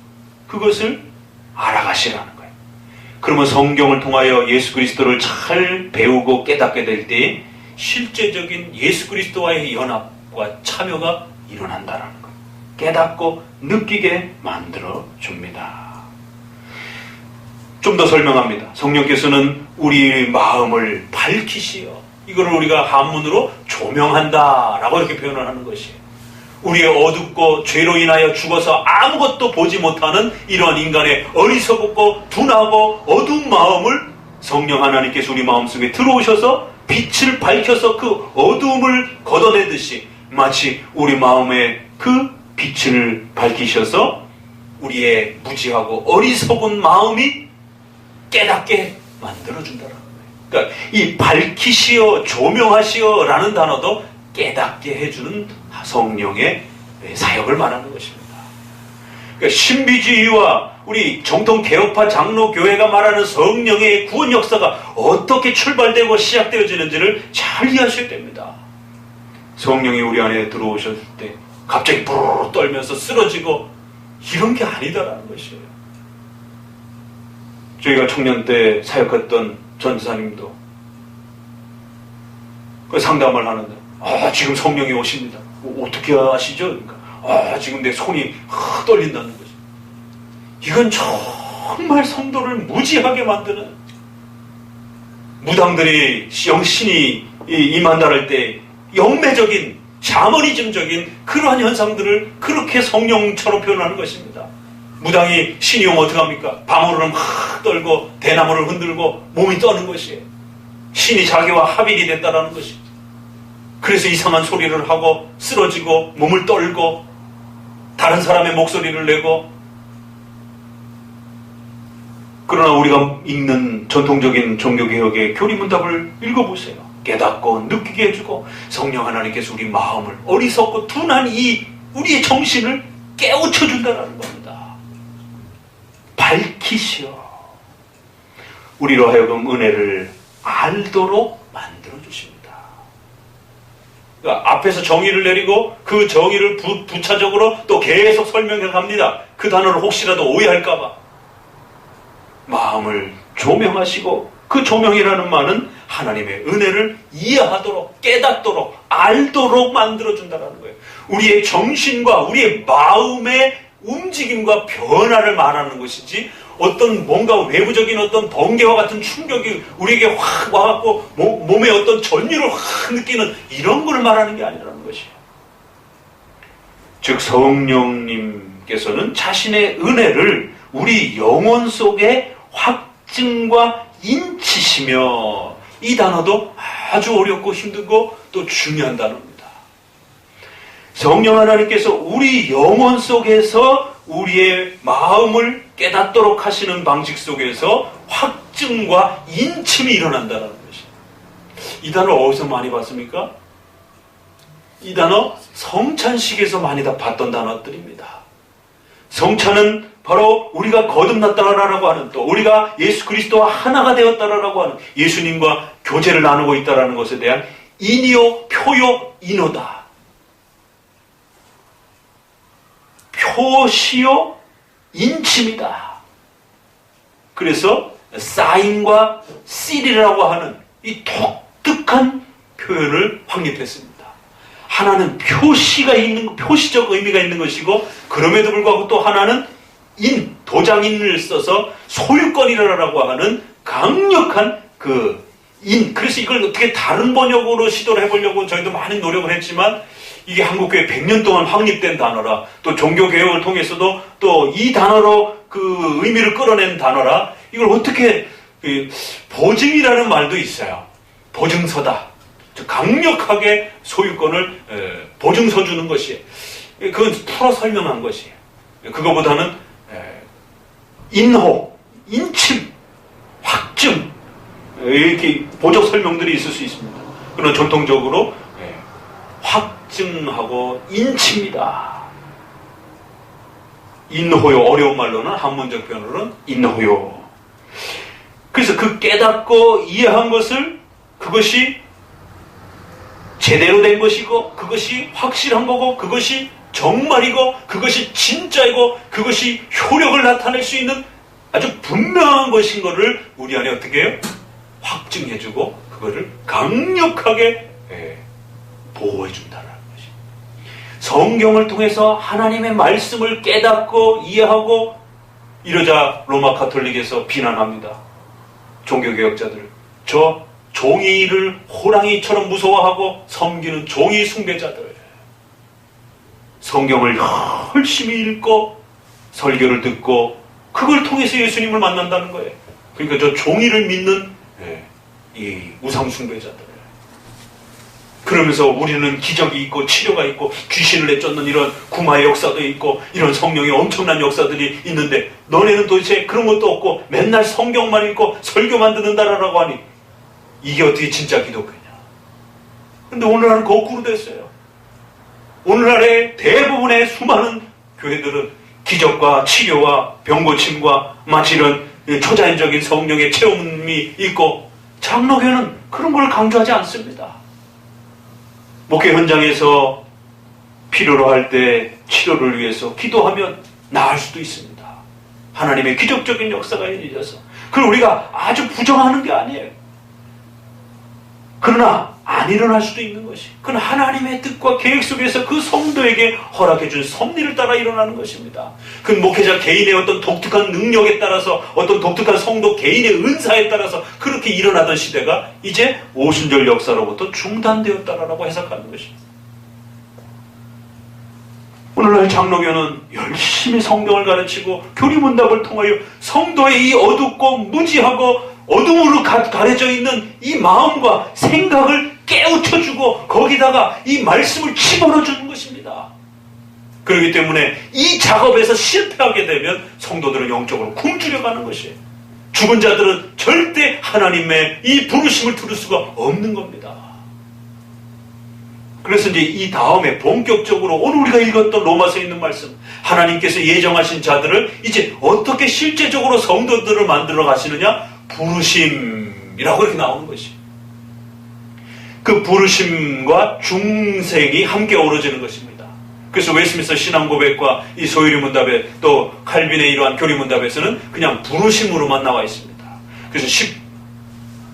그것을 알아가시라는 거예요. 그러면 성경을 통하여 예수 그리스도를 잘 배우고 깨닫게 될 때 실제적인 예수 그리스도와의 연합과 참여가 일어난다는 거예요. 깨닫고 느끼게 만들어 줍니다. 좀 더 설명합니다. 성령께서는 우리 마음을 밝히시어, 이거를 우리가 한문으로 조명한다라고 이렇게 표현을 하는 것이에요. 우리의 어둡고 죄로 인하여 죽어서 아무것도 보지 못하는 이러한 인간의 어리석고 둔하고 어두운 마음을 성령 하나님께서 우리 마음속에 들어오셔서 빛을 밝혀서 그 어두움을 걷어내듯이 마치 우리 마음에 그 빛을 밝히셔서 우리의 무지하고 어리석은 마음이 깨닫게 만들어준다는 거예요. 그러니까 이 밝히시어 조명하시어 라는 단어도 깨닫게 해주는 성령의 사역을 말하는 것입니다. 그러니까 신비주의와 우리 정통 개혁파 장로교회가 말하는 성령의 구원 역사가 어떻게 출발되고 시작되어지는지를 잘 이해하셔야 됩니다. 성령이 우리 안에 들어오셨을 때 갑자기 부르르 떨면서 쓰러지고 이런 게 아니다라는 것이에요. 저희가 청년 때 사역했던 전사님도 그 상담을 하는데 지금 성령이 오십니다. 어떻게 아시죠? 그러니까 지금 내 손이 떨린다는 거죠. 이건 정말 성도를 무지하게 만드는, 무당들이 영신이 임한다할 때 영매적인 샤머니즘적인 그러한 현상들을 그렇게 성령처럼 표현하는 것입니다. 무당이 신이 오면 어떡합니까? 방울을 막 떨고 대나무를 흔들고 몸이 떠는 것이에요. 신이 자기와 합일이 됐다라는 것이죠. 그래서 이상한 소리를 하고 쓰러지고 몸을 떨고 다른 사람의 목소리를 내고. 그러나 우리가 읽는 전통적인 종교개혁의 교리문답을 읽어보세요. 깨닫고 느끼게 해주고 성령 하나님께서 우리 마음을, 어리석고 둔한 우리의 정신을 깨우쳐준다는 겁니다. 밝히시어 우리로 하여금 은혜를 알도록 만들어주십니다. 그러니까 앞에서 정의를 내리고 그 정의를 부차적으로 또 계속 설명해 갑니다. 그 단어를 혹시라도 오해할까봐. 마음을 조명하시고, 그 조명이라는 말은 하나님의 은혜를 이해하도록, 깨닫도록, 알도록 만들어준다는 거예요. 우리의 정신과 우리의 마음의 움직임과 변화를 말하는 것이지, 어떤 뭔가 외부적인 어떤 번개와 같은 충격이 우리에게 확 와갖고 몸에 어떤 전율을 확 느끼는 이런 걸 말하는 게 아니라는 것이에요. 즉 성령님께서는 자신의 은혜를 우리 영혼 속에 확증과 인치시며, 이 단어도 아주 어렵고 힘들고 또 중요한 단어입니다. 성령 하나님께서 우리 영혼 속에서 우리의 마음을 깨닫도록 하시는 방식 속에서 확증과 인침이 일어난다는 것입니다. 이 단어 어디서 많이 봤습니까? 이 단어 성찬식에서 많이 다 봤던 단어들입니다. 성찬은 바로 우리가 거듭났다라고 하는, 또 우리가 예수 그리스도와 하나가 되었다라고 하는, 예수님과 교제를 나누고 있다라는 것에 대한 인이요 표요 인호다. 표시요 인침이다. 그래서 사인과 실이라고 하는 이 독특한 표현을 확립했습니다. 하나는 표시가 있는, 표시적 의미가 있는 것이고, 그럼에도 불구하고 또 하나는 도장인을 써서 소유권이라고 하는 강력한 그 그래서 이걸 어떻게 다른 번역으로 시도를 해보려고 저희도 많은 노력을 했지만, 이게 한국교회 100년 동안 확립된 단어라, 또 종교개혁을 통해서도 또 이 단어로 그 의미를 끌어낸 단어라, 이걸 어떻게, 보증이라는 말도 있어요. 보증서다. 강력하게 소유권을 보증서 주는 것이에요. 그건 풀어 설명한 것이에요. 그거보다는 인호, 인침, 확증, 이렇게 보적 설명들이 있을 수 있습니다. 그러나 전통적으로 확증하고 인치입니다. 인호요, 어려운 말로는, 한문적 표현으로는 인호요. 그래서 그 깨닫고 이해한 것을, 그것이 제대로 된 것이고, 그것이 확실한 거고, 그것이 정말이고, 그것이 진짜이고, 그것이 효력을 나타낼 수 있는 아주 분명한 것인 것을 우리 안에 어떻게 해요? 확증해주고, 그거를 강력하게 보호해준다는 것입니다. 성경을 통해서 하나님의 말씀을 깨닫고 이해하고, 이러자 로마 가톨릭에서 비난합니다. 종교개혁자들. 저 종이를 호랑이처럼 무서워하고 섬기는 종이 숭배자들. 성경을 열심히 읽고 설교를 듣고 그걸 통해서 예수님을 만난다는 거예요. 그러니까 저 종이를 믿는 이 우상 숭배자들. 그러면서 우리는 기적이 있고 치료가 있고 귀신을 내쫓는 이런 구마의 역사도 있고 이런 성령의 엄청난 역사들이 있는데, 너네는 도대체 그런 것도 없고 맨날 성경만 읽고 설교만 듣는다라고 하니 이게 어떻게 진짜 기독교냐. 근데 오늘날은 거꾸로 됐어요. 오늘날의 대부분의 수많은 교회들은 기적과 치료와 병고침과 마치 이런 초자연적인 성령의 체험이 있고, 장로교는 그런 걸 강조하지 않습니다. 목회 현장에서 필요로 할 때 치료를 위해서 기도하면 나을 수도 있습니다. 하나님의 기적적인 역사가 일어나서. 그걸 우리가 아주 부정하는 게 아니에요. 그러나 안 일어날 수도 있는 것이, 그건 하나님의 뜻과 계획 속에서 그 성도에게 허락해준 섭리를 따라 일어나는 것입니다. 그건 목회자 개인의 어떤 독특한 능력에 따라서, 어떤 독특한 성도 개인의 은사에 따라서 그렇게 일어나던 시대가 이제 오순절 역사로부터 중단되었다라고 해석하는 것입니다. 오늘날 장로교는 열심히 성경을 가르치고 교리문답을 통하여 성도의 이 어둡고 무지하고 어둠으로 가려져 있는 이 마음과 생각을 깨우쳐주고 거기다가 이 말씀을 집어넣어주는 것입니다. 그렇기 때문에 이 작업에서 실패하게 되면 성도들은 영적으로 굶주려가는 것이에요. 죽은 자들은 절대 하나님의 이 부르심을 들을 수가 없는 겁니다. 그래서 이제 이 다음에 본격적으로 오늘 우리가 읽었던 로마서에 있는 말씀, 하나님께서 예정하신 자들을 이제 어떻게 실제적으로 성도들을 만들어 가시느냐? 부르심이라고 이렇게 나오는 것이. 그 부르심과 중생이 함께 어우러지는 것입니다. 그래서 웨스민스터 신앙고백과 이 소유리 문답에 또 칼빈의 이러한 교리 문답에서는 그냥 부르심으로만 나와 있습니다. 그래서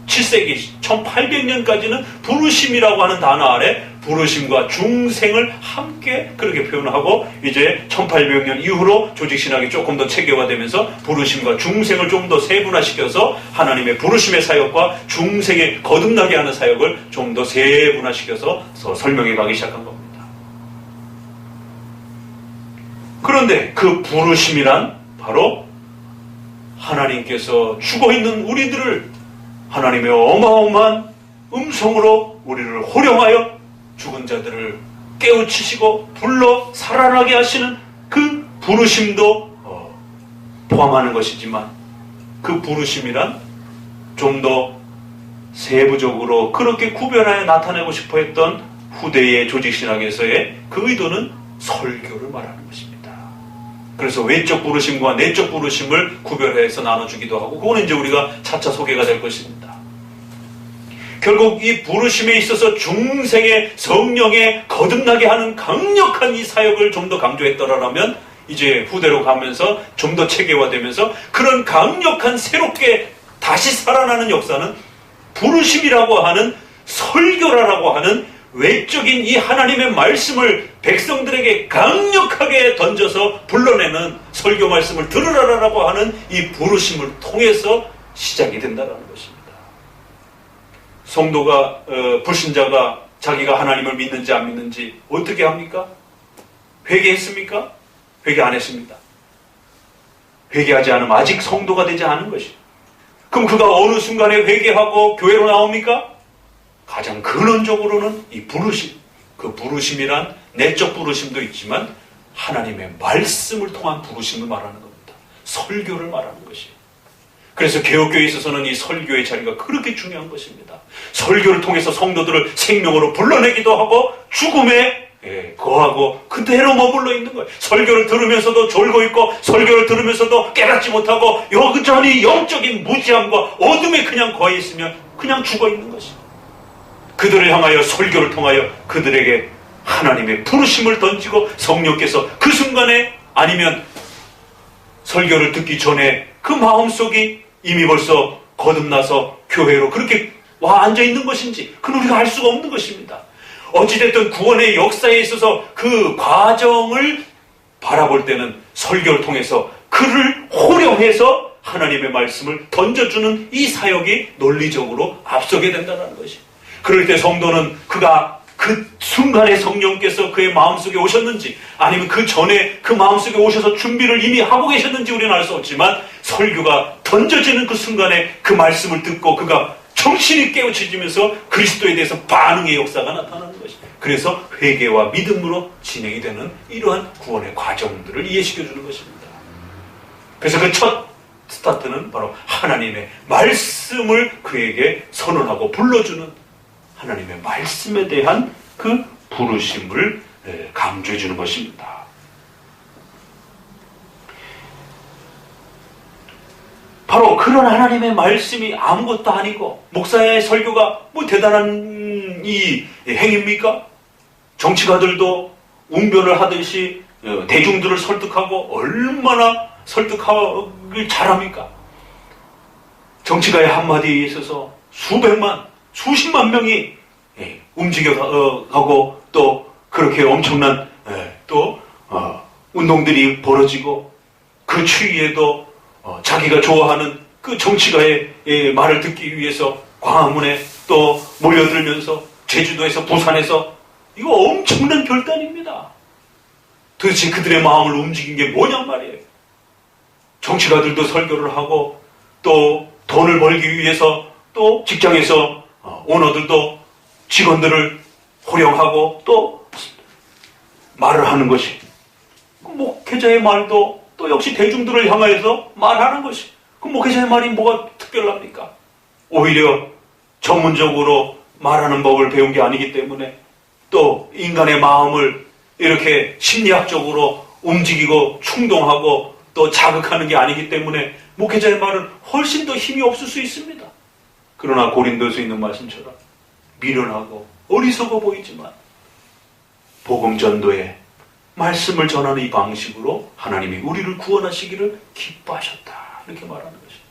17세기 1800년까지는 부르심이라고 하는 단어 아래 부르심과 중생을 함께 그렇게 표현하고, 이제 1800년 이후로 조직신학이 조금 더 체계화되면서 부르심과 중생을 좀 더 세분화시켜서 하나님의 부르심의 사역과 중생의 거듭나게 하는 사역을 좀 더 세분화시켜서 설명해 가기 시작한 겁니다. 그런데 그 부르심이란 바로 하나님께서 죽어있는 우리들을 하나님의 어마어마한 음성으로 우리를 호령하여 죽은 자들을 깨우치시고 불러 살아나게 하시는 그 부르심도 포함하는 것이지만, 그 부르심이란 좀 더 세부적으로 그렇게 구별하여 나타내고 싶어 했던 후대의 조직신학에서의 그 의도는 설교를 말하는 것입니다. 그래서 외적 부르심과 내적 부르심을 구별해서 나눠주기도 하고, 그거는 이제 우리가 차차 소개가 될 것입니다. 결국 이 부르심에 있어서 중생의 성령에 거듭나게 하는 강력한 이 사역을 좀 더 강조했더라면, 이제 후대로 가면서 좀 더 체계화되면서 그런 강력한 새롭게 다시 살아나는 역사는 부르심이라고 하는, 설교라고 하는 외적인 이 하나님의 말씀을 백성들에게 강력하게 던져서 불러내는 설교 말씀을 들으라라고 하는 이 부르심을 통해서 시작이 된다는 것입니다. 성도가 불신자가 자기가 하나님을 믿는지 안 믿는지 어떻게 합니까? 회개했습니까? 회개 안 했습니다. 회개하지 않으면 아직 성도가 되지 않은 것이. 그럼 그가 어느 순간에 회개하고 교회로 나옵니까? 가장 근원적으로는 이 부르심, 그 부르심이란 내적 부르심도 있지만 하나님의 말씀을 통한 부르심을 말하는 겁니다. 설교를 말하는 것이에요. 그래서 개혁교회에 있어서는 이 설교의 자리가 그렇게 중요한 것입니다. 설교를 통해서 성도들을 생명으로 불러내기도 하고 죽음에 거하고 그대로 머물러 있는 거예요. 설교를 들으면서도 졸고 있고 설교를 들으면서도 깨닫지 못하고 여전히 영적인 무지함과 어둠에 그냥 거해 있으면 그냥 죽어 있는 것입니다. 그들을 향하여 설교를 통하여 그들에게 하나님의 부르심을 던지고 성령께서 그 순간에, 아니면 설교를 듣기 전에 그 마음속이 이미 벌써 거듭나서 교회로 그렇게 와 앉아있는 것인지, 그건 우리가 알 수가 없는 것입니다. 어찌됐든 구원의 역사에 있어서 그 과정을 바라볼 때는 설교를 통해서 그를 호령해서 하나님의 말씀을 던져주는 이 사역이 논리적으로 앞서게 된다는 것이. 그럴 때 성도는 그가 그 순간에 성령께서 그의 마음속에 오셨는지, 아니면 그 전에 그 마음속에 오셔서 준비를 이미 하고 계셨는지 우리는 알 수 없지만, 설교가 던져지는 그 순간에 그 말씀을 듣고 그가 정신이 깨우쳐지면서 그리스도에 대해서 반응의 역사가 나타나는 것이. 그래서 회개와 믿음으로 진행이 되는 이러한 구원의 과정들을 이해시켜주는 것입니다. 그래서 그 첫 스타트는 바로 하나님의 말씀을 그에게 선언하고 불러주는 하나님의 말씀에 대한 그 부르심을 강조해 주는 것입니다. 바로 그런 하나님의 말씀이 아무것도 아니고, 목사의 설교가 뭐 대단한 이 행위입니까? 정치가들도 웅변을 하듯이 대중들을 설득하고 얼마나 설득하기 잘합니까? 정치가의 한마디에 있어서 수백만, 수십만 명이 움직여 가고 또 그렇게 엄청난 또 운동들이 벌어지고 그 추위에도 자기가 좋아하는 그 정치가의 말을 듣기 위해서 광화문에 또 몰려들면서 제주도에서 부산에서 이거 엄청난 결단입니다. 도대체 그들의 마음을 움직인 게 뭐냔 말이에요. 정치가들도 설교를 하고 또 돈을 벌기 위해서 또 직장에서 오너들도 직원들을 호령하고 또 말을 하는 것이, 목회자의 말도 또 역시 대중들을 향하여서 말하는 것이, 그 목회자의 말이 뭐가 특별합니까? 오히려 전문적으로 말하는 법을 배운 게 아니기 때문에 또 인간의 마음을 이렇게 심리학적으로 움직이고 충동하고 또 자극하는 게 아니기 때문에 목회자의 말은 훨씬 더 힘이 없을 수 있습니다. 그러나 고린도서에 있는 말씀처럼 미련하고 어리석어 보이지만 복음 전도에 말씀을 전하는 이 방식으로 하나님이 우리를 구원하시기를 기뻐하셨다, 이렇게 말하는 것입니다.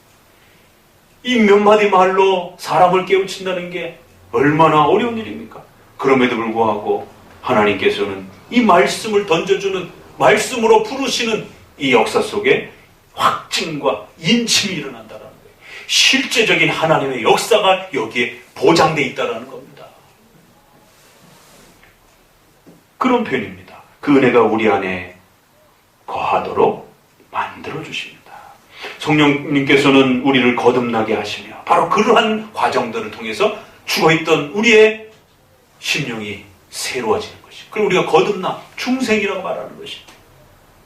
이 몇 마디 말로 사람을 깨우친다는 게 얼마나 어려운 일입니까? 그럼에도 불구하고 하나님께서는 이 말씀을 던져주는, 말씀으로 부르시는 이 역사 속에 확증과 인침이 일어난다는 거예요. 실제적인 하나님의 역사가 여기에 보장되어 있다는 겁니다. 그런 표현입니다. 그 은혜가 우리 안에 거하도록 만들어주십니다. 성령님께서는 우리를 거듭나게 하시며 바로 그러한 과정들을 통해서 죽어있던 우리의 심령이 새로워지는 것이, 그리고 우리가 거듭나 중생이라고 말하는 것이,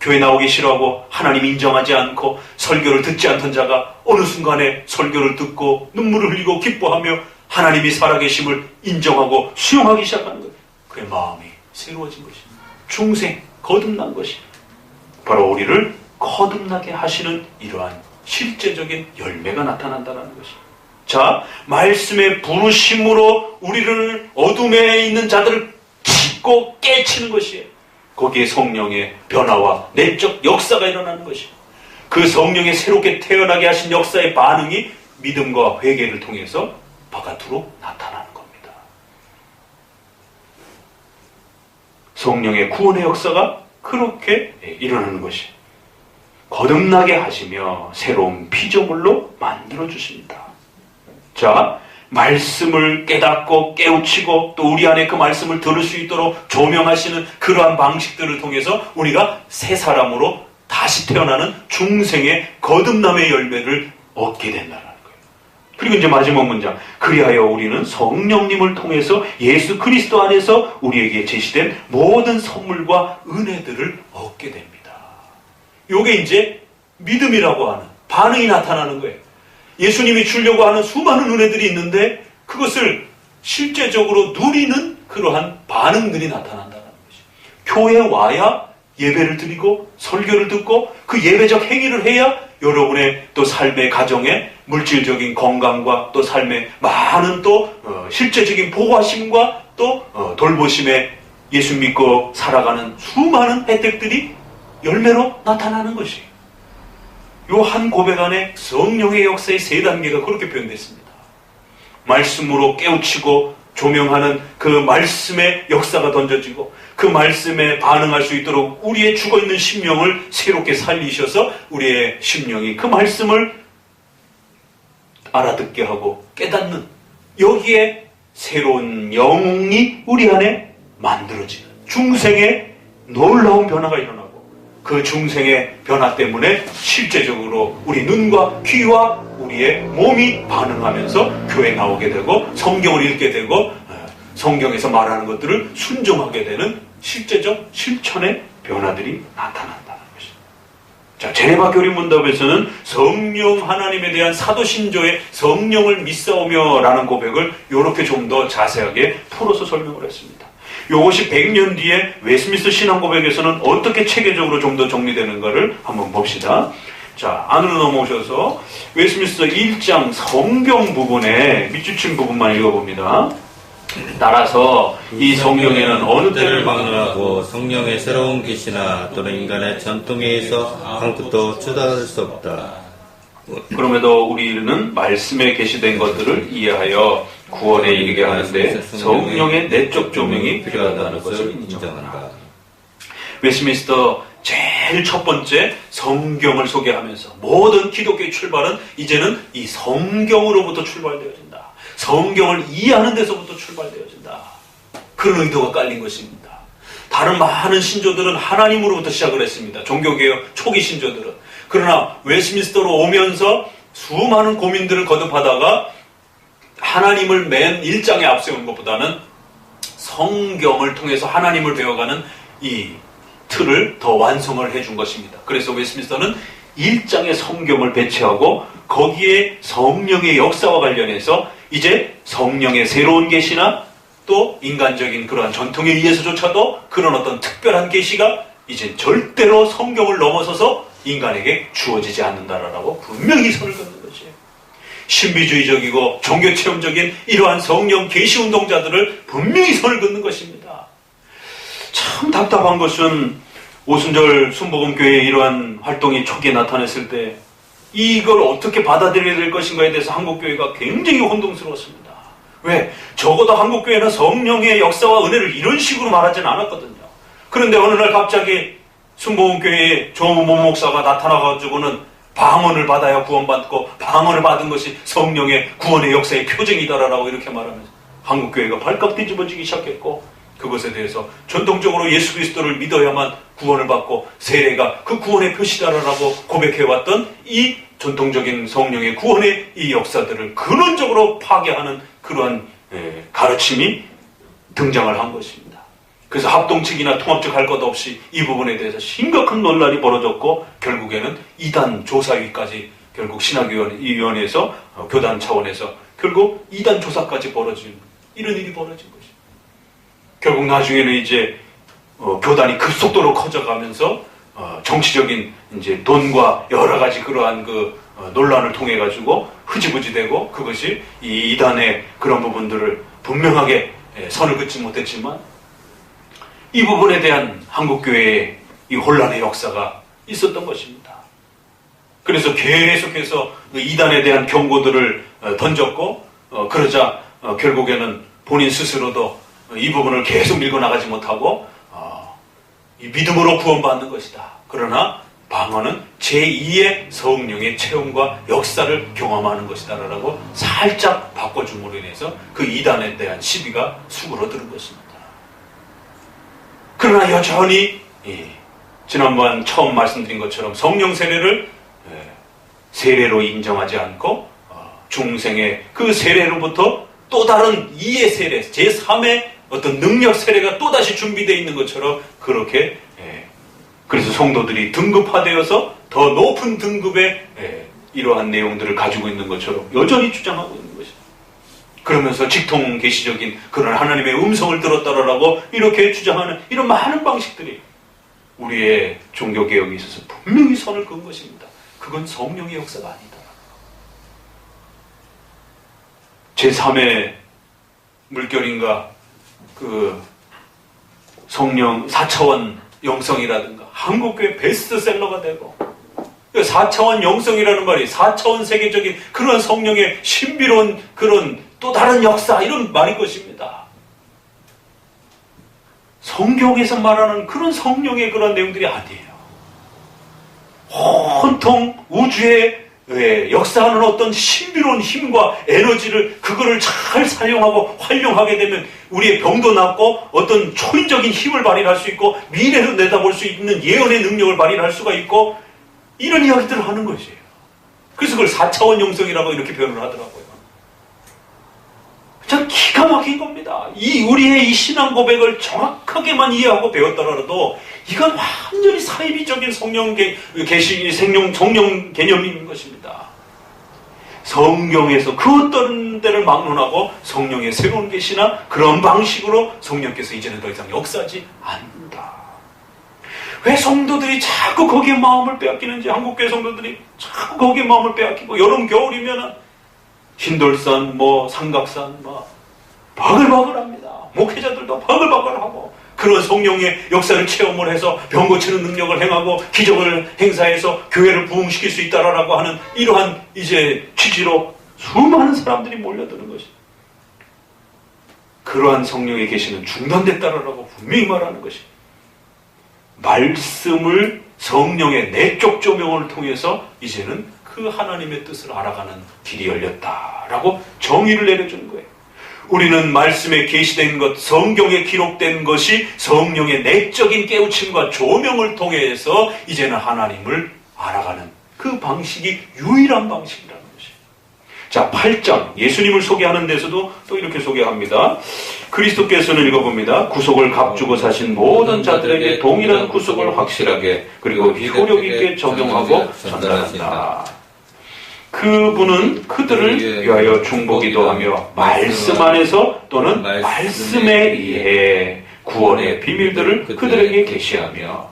교회 나오기 싫어하고 하나님 인정하지 않고 설교를 듣지 않던 자가 어느 순간에 설교를 듣고 눈물을 흘리고 기뻐하며 하나님이 살아계심을 인정하고 수용하기 시작하는 거예요. 그의 마음이 새로워진 것입니다. 중생, 거듭난 것입니다. 바로 우리를 거듭나게 하시는 이러한 실제적인 열매가 나타난다는 것입니다. 자, 말씀의 부르심으로 우리를 어둠에 있는 자들을 짚고 깨치는 것이에요. 거기에 성령의 변화와 내적 역사가 일어나는 것입니다. 그 성령의 새롭게 태어나게 하신 역사의 반응이 믿음과 회개를 통해서 바깥으로 나타나는 겁니다. 성령의 구원의 역사가 그렇게 일어나는 것이, 거듭나게 하시며 새로운 피조물로 만들어주십니다. 자, 말씀을 깨닫고 깨우치고 또 우리 안에 그 말씀을 들을 수 있도록 조명하시는 그러한 방식들을 통해서 우리가 새 사람으로 다시 태어나는 중생의 거듭남의 열매를 얻게 된다는 거예요. 그리고 이제 마지막 문장, 그리하여 우리는 성령님을 통해서 예수 그리스도 안에서 우리에게 제시된 모든 선물과 은혜들을 얻게 됩니다. 요게 이제 믿음이라고 하는 반응이 나타나는 거예요. 예수님이 주려고 하는 수많은 은혜들이 있는데 그것을 실제적으로 누리는 그러한 반응들이 나타난다는 것이죠. 교회에 와야 예배를 드리고 설교를 듣고 그 예배적 행위를 해야 여러분의 또 삶의 가정에 물질적인 건강과 또 삶의 많은 또 실제적인 보호하심과 또 돌보심에 예수 믿고 살아가는 수많은 혜택들이 열매로 나타나는 것이에요. 요 한 고백 안에 성령의 역사의 세 단계가 그렇게 표현됐습니다. 말씀으로 깨우치고 조명하는 그 말씀의 역사가 던져지고 그 말씀에 반응할 수 있도록 우리의 죽어있는 심령을 새롭게 살리셔서 우리의 심령이 그 말씀을 알아듣게 하고 깨닫는, 여기에 새로운 영이 우리 안에 만들어지는 중생의 놀라운 변화가 일어나고, 그 중생의 변화 때문에 실제적으로 우리 눈과 귀와 우리의 몸이 반응하면서 교회 나오게 되고 성경을 읽게 되고 성경에서 말하는 것들을 순종하게 되는 실제적 실천의 변화들이 나타난다는 것입니다. 자, 제네바 교리문답에서는 성령 하나님에 대한 사도신조의 성령을 믿사오며 라는 고백을 이렇게 좀 더 자세하게 풀어서 설명을 했습니다. 이것이 100년 뒤에 웨스민스터 신앙고백에서는 어떻게 체계적으로 좀 더 정리되는가를 한번 봅시다. 자, 안으로 넘어오셔서 웨스민스터 1장 성경 부분에 밑줄친 부분만 읽어봅니다. 따라서 이 성경에는 어느 때를 막론하고 성령의 새로운 계시나 또는 인간의 전통에 의해서 아무것도 주장할 수 없다. 그럼에도 우리는 말씀에 계시된 것들을 이해하여 구원에 이르게 하는데 성령의 내적 조명이 필요하다는 것을 인정한다. 웨스트민스터 제일 첫 번째 성경을 소개하면서 모든 기독교의 출발은 이제는 이 성경으로부터 출발되어진다. 성경을 이해하는 데서부터 출발되어진다. 그런 의도가 깔린 것입니다. 다른 많은 신조들은 하나님으로부터 시작을 했습니다. 종교개혁 초기 신조들은. 그러나 웨스트민스터로 오면서 수많은 고민들을 거듭하다가 하나님을 맨 1장에 앞세운 것보다는 성경을 통해서 하나님을 배워가는 이 틀을 더 완성을 해준 것입니다. 그래서 웨스트민스터는 1장의 성경을 배치하고 거기에 성령의 역사와 관련해서 이제 성령의 새로운 계시나 또 인간적인 그러한 전통에 의해서조차도 그런 어떤 특별한 계시가 이제 절대로 성경을 넘어서서 인간에게 주어지지 않는다라고 분명히 선을 긋는 것이에요. 신비주의적이고 종교체험적인 이러한 성령 계시 운동자들을 분명히 선을 긋는 것입니다. 참 답답한 것은 오순절 순복음교회의 이러한 활동이 초기에 나타났을 때 이걸 어떻게 받아들여야 될 것인가에 대해서 한국교회가 굉장히 혼동스러웠습니다. 왜? 적어도 한국교회는 성령의 역사와 은혜를 이런 식으로 말하지는 않았거든요. 그런데 어느 날 갑자기 순복음교회의 조모 목사가 나타나가지고는 방언을 받아야 구원받고 방언을 받은 것이 성령의 구원의 역사의 표징이다라고 이렇게 말하면서 한국교회가 발칵 뒤집어지기 시작했고 그것에 대해서 전통적으로 예수 그리스도를 믿어야만 구원을 받고 세례가 그 구원의 표시다라고 고백해왔던 이 전통적인 성령의 구원의 이 역사들을 근원적으로 파괴하는 그러한 가르침이 등장을 한 것입니다. 그래서 합동측이나 통합측 할 것 없이 이 부분에 대해서 심각한 논란이 벌어졌고 결국에는 이단 조사위까지 결국 신학위원회에서 교단 차원에서 결국 이단 조사까지 벌어진 이런 일이 벌어진 것입니다. 결국 나중에는 이제 교단이 급속도로 커져가면서 정치적인 이제 돈과 여러 가지 그러한 그 논란을 통해 가지고 흐지부지되고 그것이 이 이단의 그런 부분들을 분명하게 선을 긋지 못했지만 이 부분에 대한 한국교회의 이 혼란의 역사가 있었던 것입니다. 그래서 계속해서 이단에 대한 경고들을 던졌고 그러자 결국에는 본인 스스로도 이 부분을 계속 밀고나가지 못하고 이 믿음으로 구원받는 것이다. 그러나 방언은 제2의 성령의 체험과 역사를 경험하는 것이다 라고 살짝 바꿔줌으로 인해서 그 이단에 대한 시비가 수그러드는 것입니다. 그러나 여전히 지난번 처음 말씀드린 것처럼 성령 세례를 세례로 인정하지 않고 중생의 그 세례로부터 또 다른 이의 세례, 제3의 어떤 능력 세례가 또다시 준비되어 있는 것처럼 그렇게 그래서 성도들이 등급화되어서 더 높은 등급의 이러한 내용들을 가지고 있는 것처럼 여전히 주장하고 있는 것입니다. 그러면서 직통 계시적인 그런 하나님의 음성을 들었다라고 이렇게 주장하는 이런 많은 방식들이 우리의 종교개혁에 있어서 분명히 선을 그은 것입니다. 그건 성령의 역사가 아니다. 제3의 물결인가 그 성령 4차원 영성이라든가 한국교회 베스트셀러가 되고 4차원 영성이라는 말이 4차원 세계적인 그런 성령의 신비로운 그런 또 다른 역사 이런 말일 것입니다. 성경에서 말하는 그런 성령의 그런 내용들이 아니에요. 온통 우주의 역사하는 어떤 신비로운 힘과 에너지를 그거를 잘 사용하고 활용하게 되면 우리의 병도 낫고 어떤 초인적인 힘을 발휘할 수 있고 미래를 내다볼 수 있는 예언의 능력을 발휘할 수가 있고 이런 이야기들을 하는 것이에요. 그래서 그걸 4차원 영성이라고 이렇게 표현을 하더라고요. 참 기가 막힌 겁니다. 우리의 이 신앙 고백을 정확하게만 이해하고 배웠더라도 이건 완전히 사이비적인 성령 개념인 것입니다. 성경에서 그 어떤 데를 막론하고 성령의 새로운 계시나 그런 방식으로 성령께서 이제는 더 이상 역사하지 않는다. 왜 성도들이 자꾸 거기에 마음을 빼앗기는지 한국교회 성도들이 자꾸 거기에 마음을 빼앗기고 여름 겨울이면 흰돌산 삼각산 바글바글합니다. 목회자들도 바글바글하고 그런 성령의 역사를 체험을 해서 병 고치는 능력을 행하고 기적을 행사해서 교회를 부흥시킬 수 있다라고 하는 이러한 이제 취지로 수많은 사람들이 몰려드는 것입니다. 그러한 성령의 계시는 중단됐다라고 분명히 말하는 것입니다. 말씀을 성령의 내적 조명을 통해서 이제는 그 하나님의 뜻을 알아가는 길이 열렸다라고 정의를 내려주는 거예요. 우리는 말씀에 계시된 것, 성경에 기록된 것이 성령의 내적인 깨우침과 조명을 통해서 이제는 하나님을 알아가는 그 방식이 유일한 방식이라는 것이에요. 자, 8장 예수님을 소개하는 데서도 또 이렇게 소개합니다. 그리스도께서는 읽어봅니다. 구속을 값주고 사신 모든 자들에게 동일한 구속을 확실하게 그리고 효력 있게 적용하고 전달한다. 그분은 그들을 위하여 중보기도 하며 말씀 안에서 또는 말씀에 의해 구원의 비밀들을 그들에게 계시하며.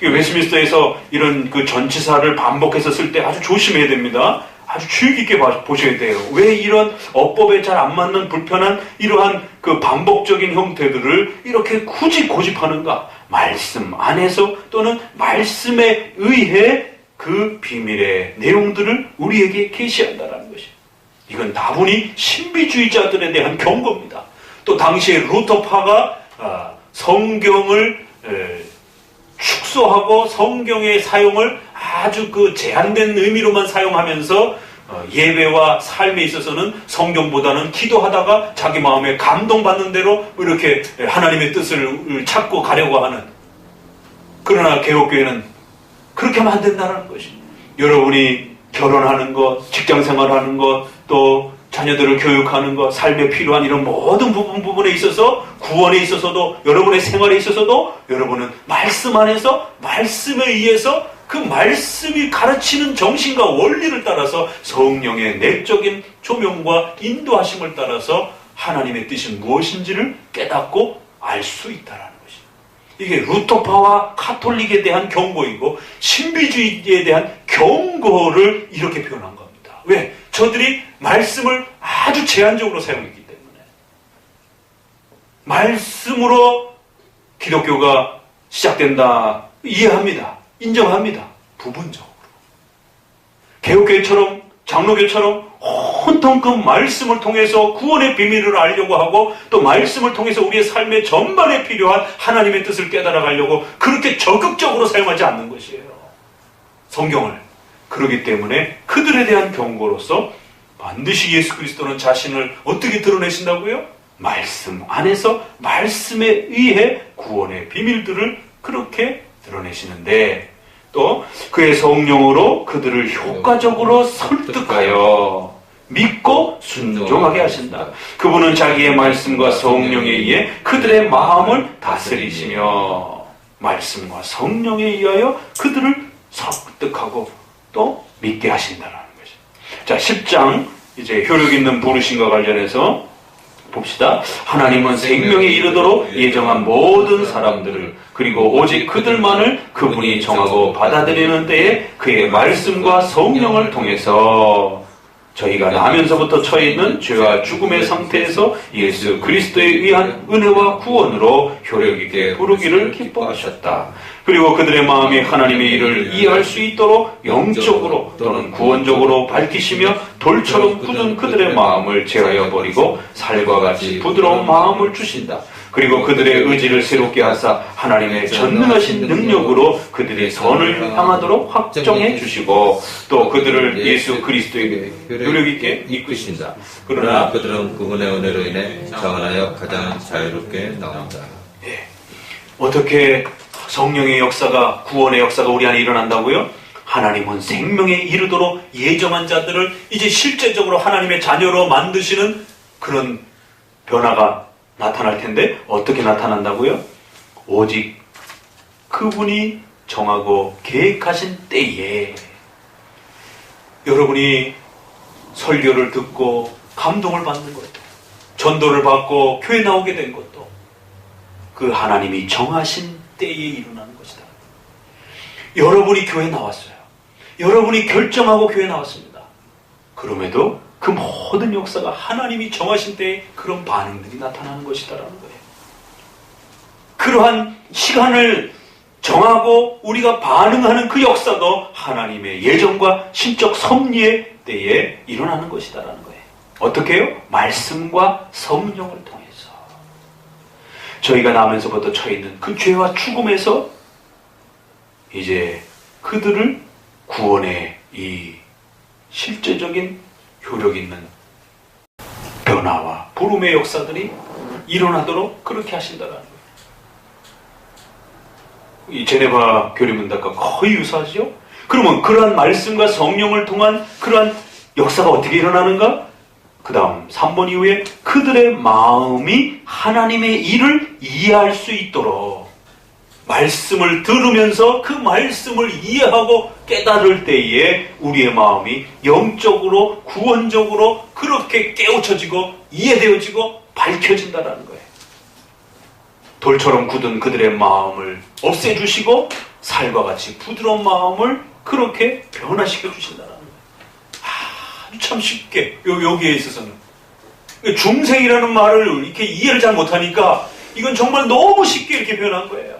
웨스민스터에서 이런 그 전치사를 반복해서 쓸 때 아주 조심해야 됩니다. 아주 주의 깊게 보셔야 돼요. 왜 이런 어법에 잘 안 맞는 불편한 이러한 그 반복적인 형태들을 이렇게 굳이 고집하는가? 말씀 안에서 또는 말씀에 의해 그 비밀의 내용들을 우리에게 계시한다는 것이에요. 이건 다분히 신비주의자들에 대한 경고입니다. 또 당시에 루터파가 성경을 축소하고 성경의 사용을 아주 그 제한된 의미로만 사용하면서 예배와 삶에 있어서는 성경보다는 기도하다가 자기 마음에 감동받는 대로 이렇게 하나님의 뜻을 찾고 가려고 하는, 그러나 개혁교회는 그렇게 하면 안 된다는 것이, 여러분이 결혼하는 것, 직장생활하는 것, 또 자녀들을 교육하는 것, 삶에 필요한 이런 모든 부분에 있어서, 구원에 있어서도, 여러분의 생활에 있어서도 여러분은 말씀 안에서 말씀에 의해서 그 말씀이 가르치는 정신과 원리를 따라서 성령의 내적인 조명과 인도하심을 따라서 하나님의 뜻이 무엇인지를 깨닫고 알 수 있다는 것입니다. 이게 루터파와 카톨릭에 대한 경고이고 신비주의에 대한 경고를 이렇게 표현한 겁니다. 왜? 저들이 말씀을 아주 제한적으로 사용했기 때문에. 말씀으로 기독교가 시작된다. 이해합니다. 인정합니다. 부분적으로. 개혁교회처럼, 장로교처럼 온통 그 말씀을 통해서 구원의 비밀을 알려고 하고, 또 말씀을 통해서 우리의 삶의 전반에 필요한 하나님의 뜻을 깨달아 가려고 그렇게 적극적으로 사용하지 않는 것이에요. 성경을. 그렇기 때문에 그들에 대한 경고로서 반드시 예수 그리스도는 자신을 어떻게 드러내신다고요? 말씀 안에서 말씀에 의해 구원의 비밀들을 그렇게 드러내시는데, 또 그의 성령으로 그들을 효과적으로 설득하여 믿고 순종하게 하신다. 그분은 자기의 말씀과 성령에 의해 그들의 마음을 다스리시며 말씀과 성령에 의하여 그들을 설득하고 또 믿게 하신다는 것입니다. 자, 10장 이제 효력 있는 부르심과 관련해서 봅시다. 하나님은 생명에 이르도록 예정한 모든 사람들을, 그리고 오직 그들만을 그분이 정하고 받아들이는 때에 그의 말씀과 성령을 통해서 저희가 나면서부터 처해 있는 죄와 죽음의 상태에서 예수 그리스도에 의한 은혜와 구원으로 효력 있게 부르기를 기뻐하셨다. 그리고 그들의 마음이 하나님의 일을 이해할 수 있도록 영적으로 또는 구원적으로 밝히시며 돌처럼 굳은 그들의 마음을 제하여 버리고 살과 같이 부드러운 마음을 주신다. 그리고 그들의 의지를 새롭게 하사 하나님의 전능하신 능력으로 그들의 선을 향하도록 확정해 주시고, 또 그들을 예수 그리스도에게 효력 있게 이끄신다. 그러나 그들은 그분의 은혜로 인해 자원하여 가장 자유롭게 나온다. 예. 어떻게 성령의 역사가, 구원의 역사가 우리 안에 일어난다고요? 하나님은 생명에 이르도록 예정한 자들을 이제 실제적으로 하나님의 자녀로 만드시는 그런 변화가 나타날 텐데, 어떻게 나타난다고요? 오직 그분이 정하고 계획하신 때에. 여러분이 설교를 듣고 감동을 받는 것도, 전도를 받고 교회 나오게 된 것도 그 하나님이 정하신 때에 일어나는 것이다. 여러분이 교회 나왔어요. 여러분이 결정하고 교회 나왔습니다. 그럼에도 그 모든 역사가 하나님이 정하신 때에 그런 반응들이 나타나는 것이다라는 거예요. 그러한 시간을 정하고 우리가 반응하는 그 역사도 하나님의 예정과 신적 섭리의 때에 일어나는 것이다라는 거예요. 어떻게 해요? 말씀과 성령을 통해서. 저희가 나면서부터 처해 있는 그 죄와 죽음에서 이제 그들을 구원의 이 실제적인 효력 있는 변화와 부름의 역사들이 일어나도록 그렇게 하신다는 거예요. 이 제네바 교리문답과 거의 유사하죠? 그러면 그러한 말씀과 성령을 통한 그러한 역사가 어떻게 일어나는가? 그 다음 3번 이후에 그들의 마음이 하나님의 일을 이해할 수 있도록 말씀을 들으면서 그 말씀을 이해하고 깨달을 때에 우리의 마음이 영적으로 구원적으로 그렇게 깨우쳐지고 이해되어지고 밝혀진다는 거예요. 돌처럼 굳은 그들의 마음을 없애주시고 살과 같이 부드러운 마음을 그렇게 변화시켜 주신다는 거예요. 아주 참 쉽게 여기에 있어서는 중생이라는 말을 이렇게 이해를 잘 못하니까 이건 정말 너무 쉽게 이렇게 표현한 거예요.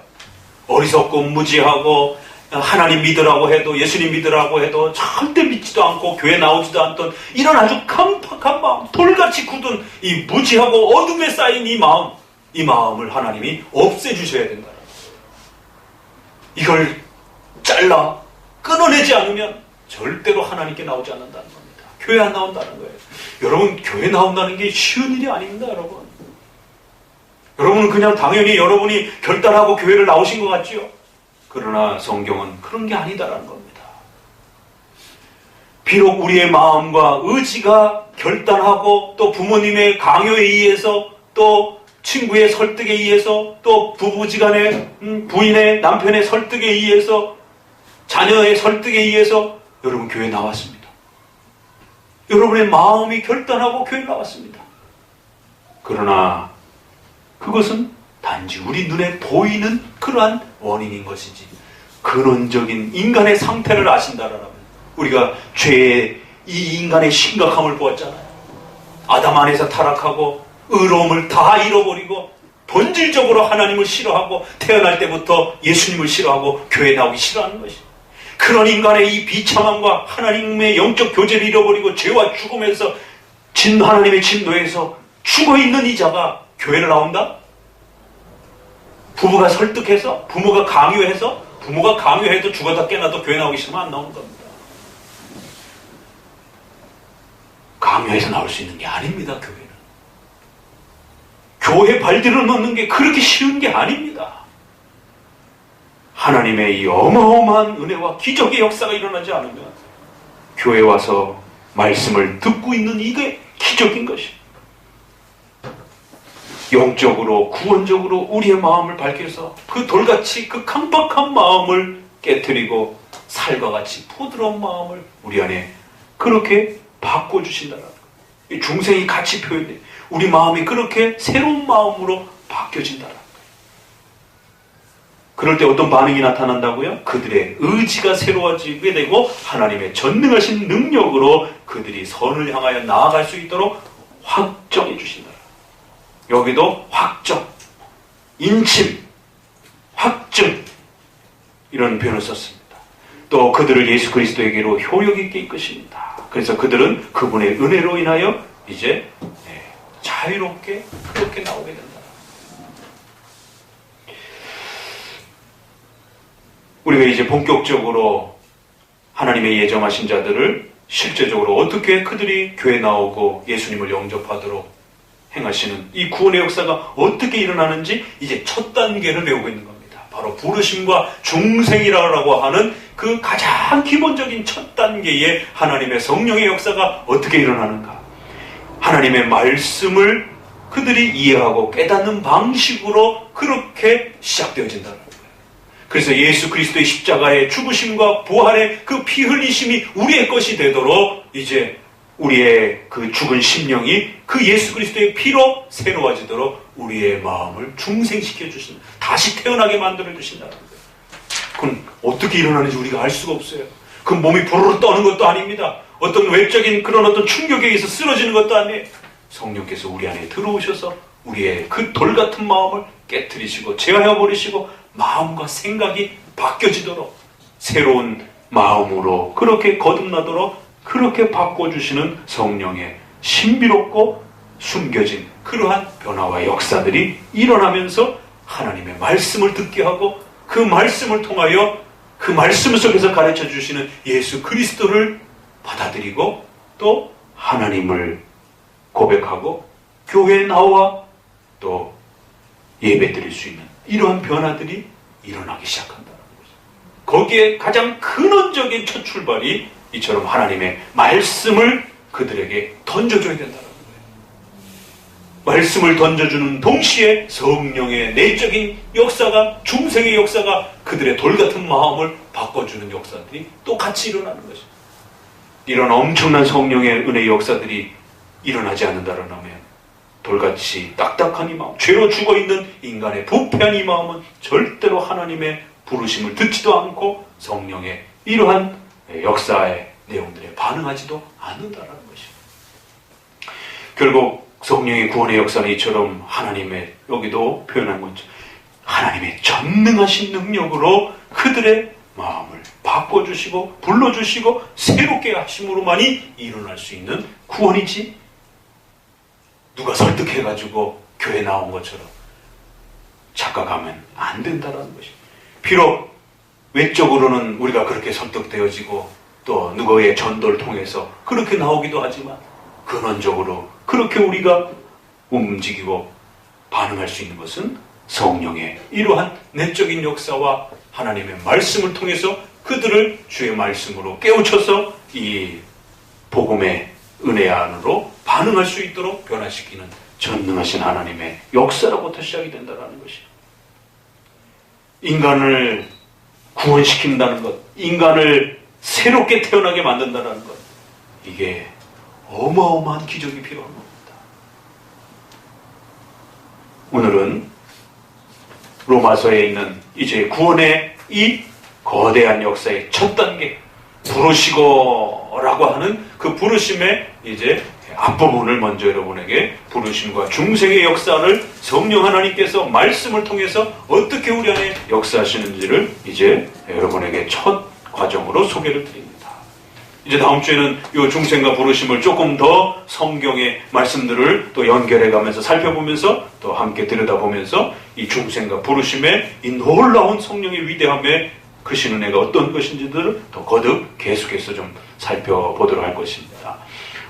어리석고 무지하고 하나님 믿으라고 해도 예수님 믿으라고 해도 절대 믿지도 않고 교회 나오지도 않던 이런 아주 깜빡한 마음, 돌같이 굳은 이 무지하고 어둠에 쌓인 이 마음을 하나님이 없애주셔야 된다. 이걸 잘라 끊어내지 않으면 절대로 하나님께 나오지 않는다는 겁니다. 교회 안 나온다는 거예요. 여러분, 교회 나온다는 게 쉬운 일이 아닙니다, 여러분. 여러분은 그냥 당연히 여러분이 결단하고 교회를 나오신 것 같지요? 그러나 성경은 그런 게 아니다라는 겁니다. 비록 우리의 마음과 의지가 결단하고 또 부모님의 강요에 의해서 또 친구의 설득에 의해서 또 부부지간의 부인의 남편의 설득에 의해서 자녀의 설득에 의해서 여러분 교회에 나왔습니다. 여러분의 마음이 결단하고 교회에 나왔습니다. 그러나 그것은 단지 우리 눈에 보이는 그러한 원인인 것이지 근원적인 인간의 상태를 아신다라면 우리가 죄의 이 인간의 심각함을 보았잖아요. 아담 안에서 타락하고 의로움을 다 잃어버리고 본질적으로 하나님을 싫어하고 태어날 때부터 예수님을 싫어하고 교회 나오기 싫어하는 것이 그런 인간의 이 비참함과 하나님의 영적 교제를 잃어버리고 죄와 죽음에서 하나님의 진노에서 죽어있는 이 자가 교회를 나온다? 부부가 설득해서 부모가 강요해서 부모가 강요해도 죽어다 깨나도 교회 나오기 싫으면 안 나오는 겁니다. 강요해서 나올 수 있는 게 아닙니다. 교회는. 교회 발디를 넣는 게 그렇게 쉬운 게 아닙니다. 하나님의 이 어마어마한 은혜와 기적의 역사가 일어나지 않으면 교회에 와서 말씀을 듣고 있는 이게 기적인 것이 영적으로 구원적으로 우리의 마음을 밝혀서 그 돌같이 그 강박한 마음을 깨트리고 살과 같이 부드러운 마음을 우리 안에 그렇게 바꿔주신다는 거예요. 중생이 같이 표현돼 우리 마음이 그렇게 새로운 마음으로 바뀌어진다는 거예요. 그럴 때 어떤 반응이 나타난다고요? 그들의 의지가 새로워지게 되고 하나님의 전능하신 능력으로 그들이 선을 향하여 나아갈 수 있도록 확정해 주신다. 여기도 확정, 인침, 확증 이런 표현을 썼습니다. 또 그들을 예수 그리스도에게로 효력 있게 이끄십니다. 그래서 그들은 그분의 은혜로 인하여 이제 자유롭게 그렇게 나오게 된다. 우리가 이제 본격적으로 하나님의 예정하신 자들을 실제적으로 어떻게 그들이 교회 나오고 예수님을 영접하도록 행하시는 이 구원의 역사가 어떻게 일어나는지 이제 첫 단계를 배우고 있는 겁니다. 바로 부르심과 중생이라고 하는 그 가장 기본적인 첫 단계의 하나님의 성령의 역사가 어떻게 일어나는가. 하나님의 말씀을 그들이 이해하고 깨닫는 방식으로 그렇게 시작되어진다는 거예요. 그래서 예수 그리스도의 십자가의 죽으심과 부활의 그 피 흘리심이 우리의 것이 되도록 이제 우리의 그 죽은 심령이 그 예수 그리스도의 피로 새로워지도록 우리의 마음을 중생시켜 주신다. 다시 태어나게 만들어 주신다는 거예요. 그건 어떻게 일어나는지 우리가 알 수가 없어요. 그 몸이 부르르 떠는 것도 아닙니다. 어떤 외적인 그런 어떤 충격에 의해서 쓰러지는 것도 아니에요. 성령께서 우리 안에 들어오셔서 우리의 그 돌 같은 마음을 깨트리시고 제어해버리시고 마음과 생각이 바뀌어지도록 새로운 마음으로 그렇게 거듭나도록 그렇게 바꿔주시는 성령의 신비롭고 숨겨진 그러한 변화와 역사들이 일어나면서 하나님의 말씀을 듣게 하고 그 말씀을 통하여 그 말씀 속에서 가르쳐 주시는 예수 그리스도를 받아들이고 또 하나님을 고백하고 교회에 나와 또 예배 드릴 수 있는 이러한 변화들이 일어나기 시작한다는 거죠. 거기에 가장 근원적인 첫 출발이 이처럼 하나님의 말씀을 그들에게 던져줘야 된다는 거예요. 말씀을 던져주는 동시에 성령의 내적인 역사가, 중생의 역사가 그들의 돌같은 마음을 바꿔주는 역사들이 또 같이 일어나는 것입니다. 이런 엄청난 성령의 은혜의 역사들이 일어나지 않는다면 돌같이 딱딱한 이 마음, 죄로 죽어있는 인간의 부패한 이 마음은 절대로 하나님의 부르심을 듣지도 않고 성령의 이러한 역사의 내용들에 반응하지도 않는다는 것입니다. 결국 성령의 구원의 역사는 이처럼 하나님의, 여기도 표현한 것처럼 하나님의 전능하신 능력으로 그들의 마음을 바꿔주시고 불러주시고 새롭게 하심으로만이 일어날 수 있는 구원이지, 누가 설득해가지고 교회 나온 것처럼 착각하면 안 된다는 것입니다. 비록 외적으로는 우리가 그렇게 설득되어지고 또 누구의 전도를 통해서 그렇게 나오기도 하지만 근원적으로 그렇게 우리가 움직이고 반응할 수 있는 것은 성령의 이러한 내적인 역사와 하나님의 말씀을 통해서 그들을 주의 말씀으로 깨우쳐서 이 복음의 은혜 안으로 반응할 수 있도록 변화시키는 전능하신 하나님의 역사로부터 시작이 된다는 것이에요. 인간을 구원시킨다는 것, 인간을 새롭게 태어나게 만든다는 것, 이게 어마어마한 기적이 필요한 겁니다. 오늘은 로마서에 있는 이제 구원의 이 거대한 역사의 첫 단계, 부르시고라고 하는 그 부르심의 이제 앞부분을 먼저 여러분에게 부르심과 중생의 역사를 성령 하나님께서 말씀을 통해서 어떻게 우리 안에 역사하시는지를 이제 여러분에게 첫 과정으로 소개를 드립니다. 이제 다음 주에는 이 중생과 부르심을 조금 더 성경의 말씀들을 또 연결해 가면서 살펴보면서 또 함께 들여다보면서 이 중생과 부르심의 이 놀라운 성령의 위대함에 크신 은혜가 어떤 것인지들을 더 거듭 계속해서 좀 살펴보도록 할 것입니다.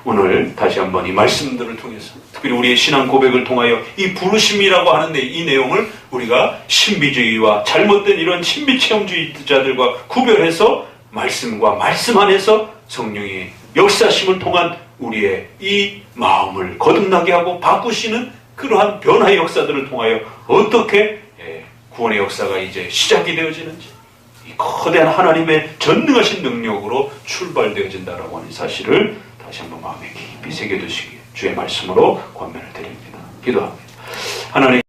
오늘 다시 한번 이 말씀들을 통해서 특별히 우리의 신앙 고백을 통하여 이 부르심이라고 하는데 이 내용을 우리가 신비주의와 잘못된 이런 신비체험주의자들과 구별해서 말씀과 말씀 안에서 성령의 역사심을 통한 우리의 이 마음을 거듭나게 하고 바꾸시는 그러한 변화의 역사들을 통하여 어떻게 구원의 역사가 이제 시작이 되어지는지, 이 거대한 하나님의 전능하신 능력으로 출발되어진다라고 하는 사실을 다시 한번 마음에 깊이 새겨두시기에 주의 말씀으로 권면을 드립니다. 기도합니다. 하나님,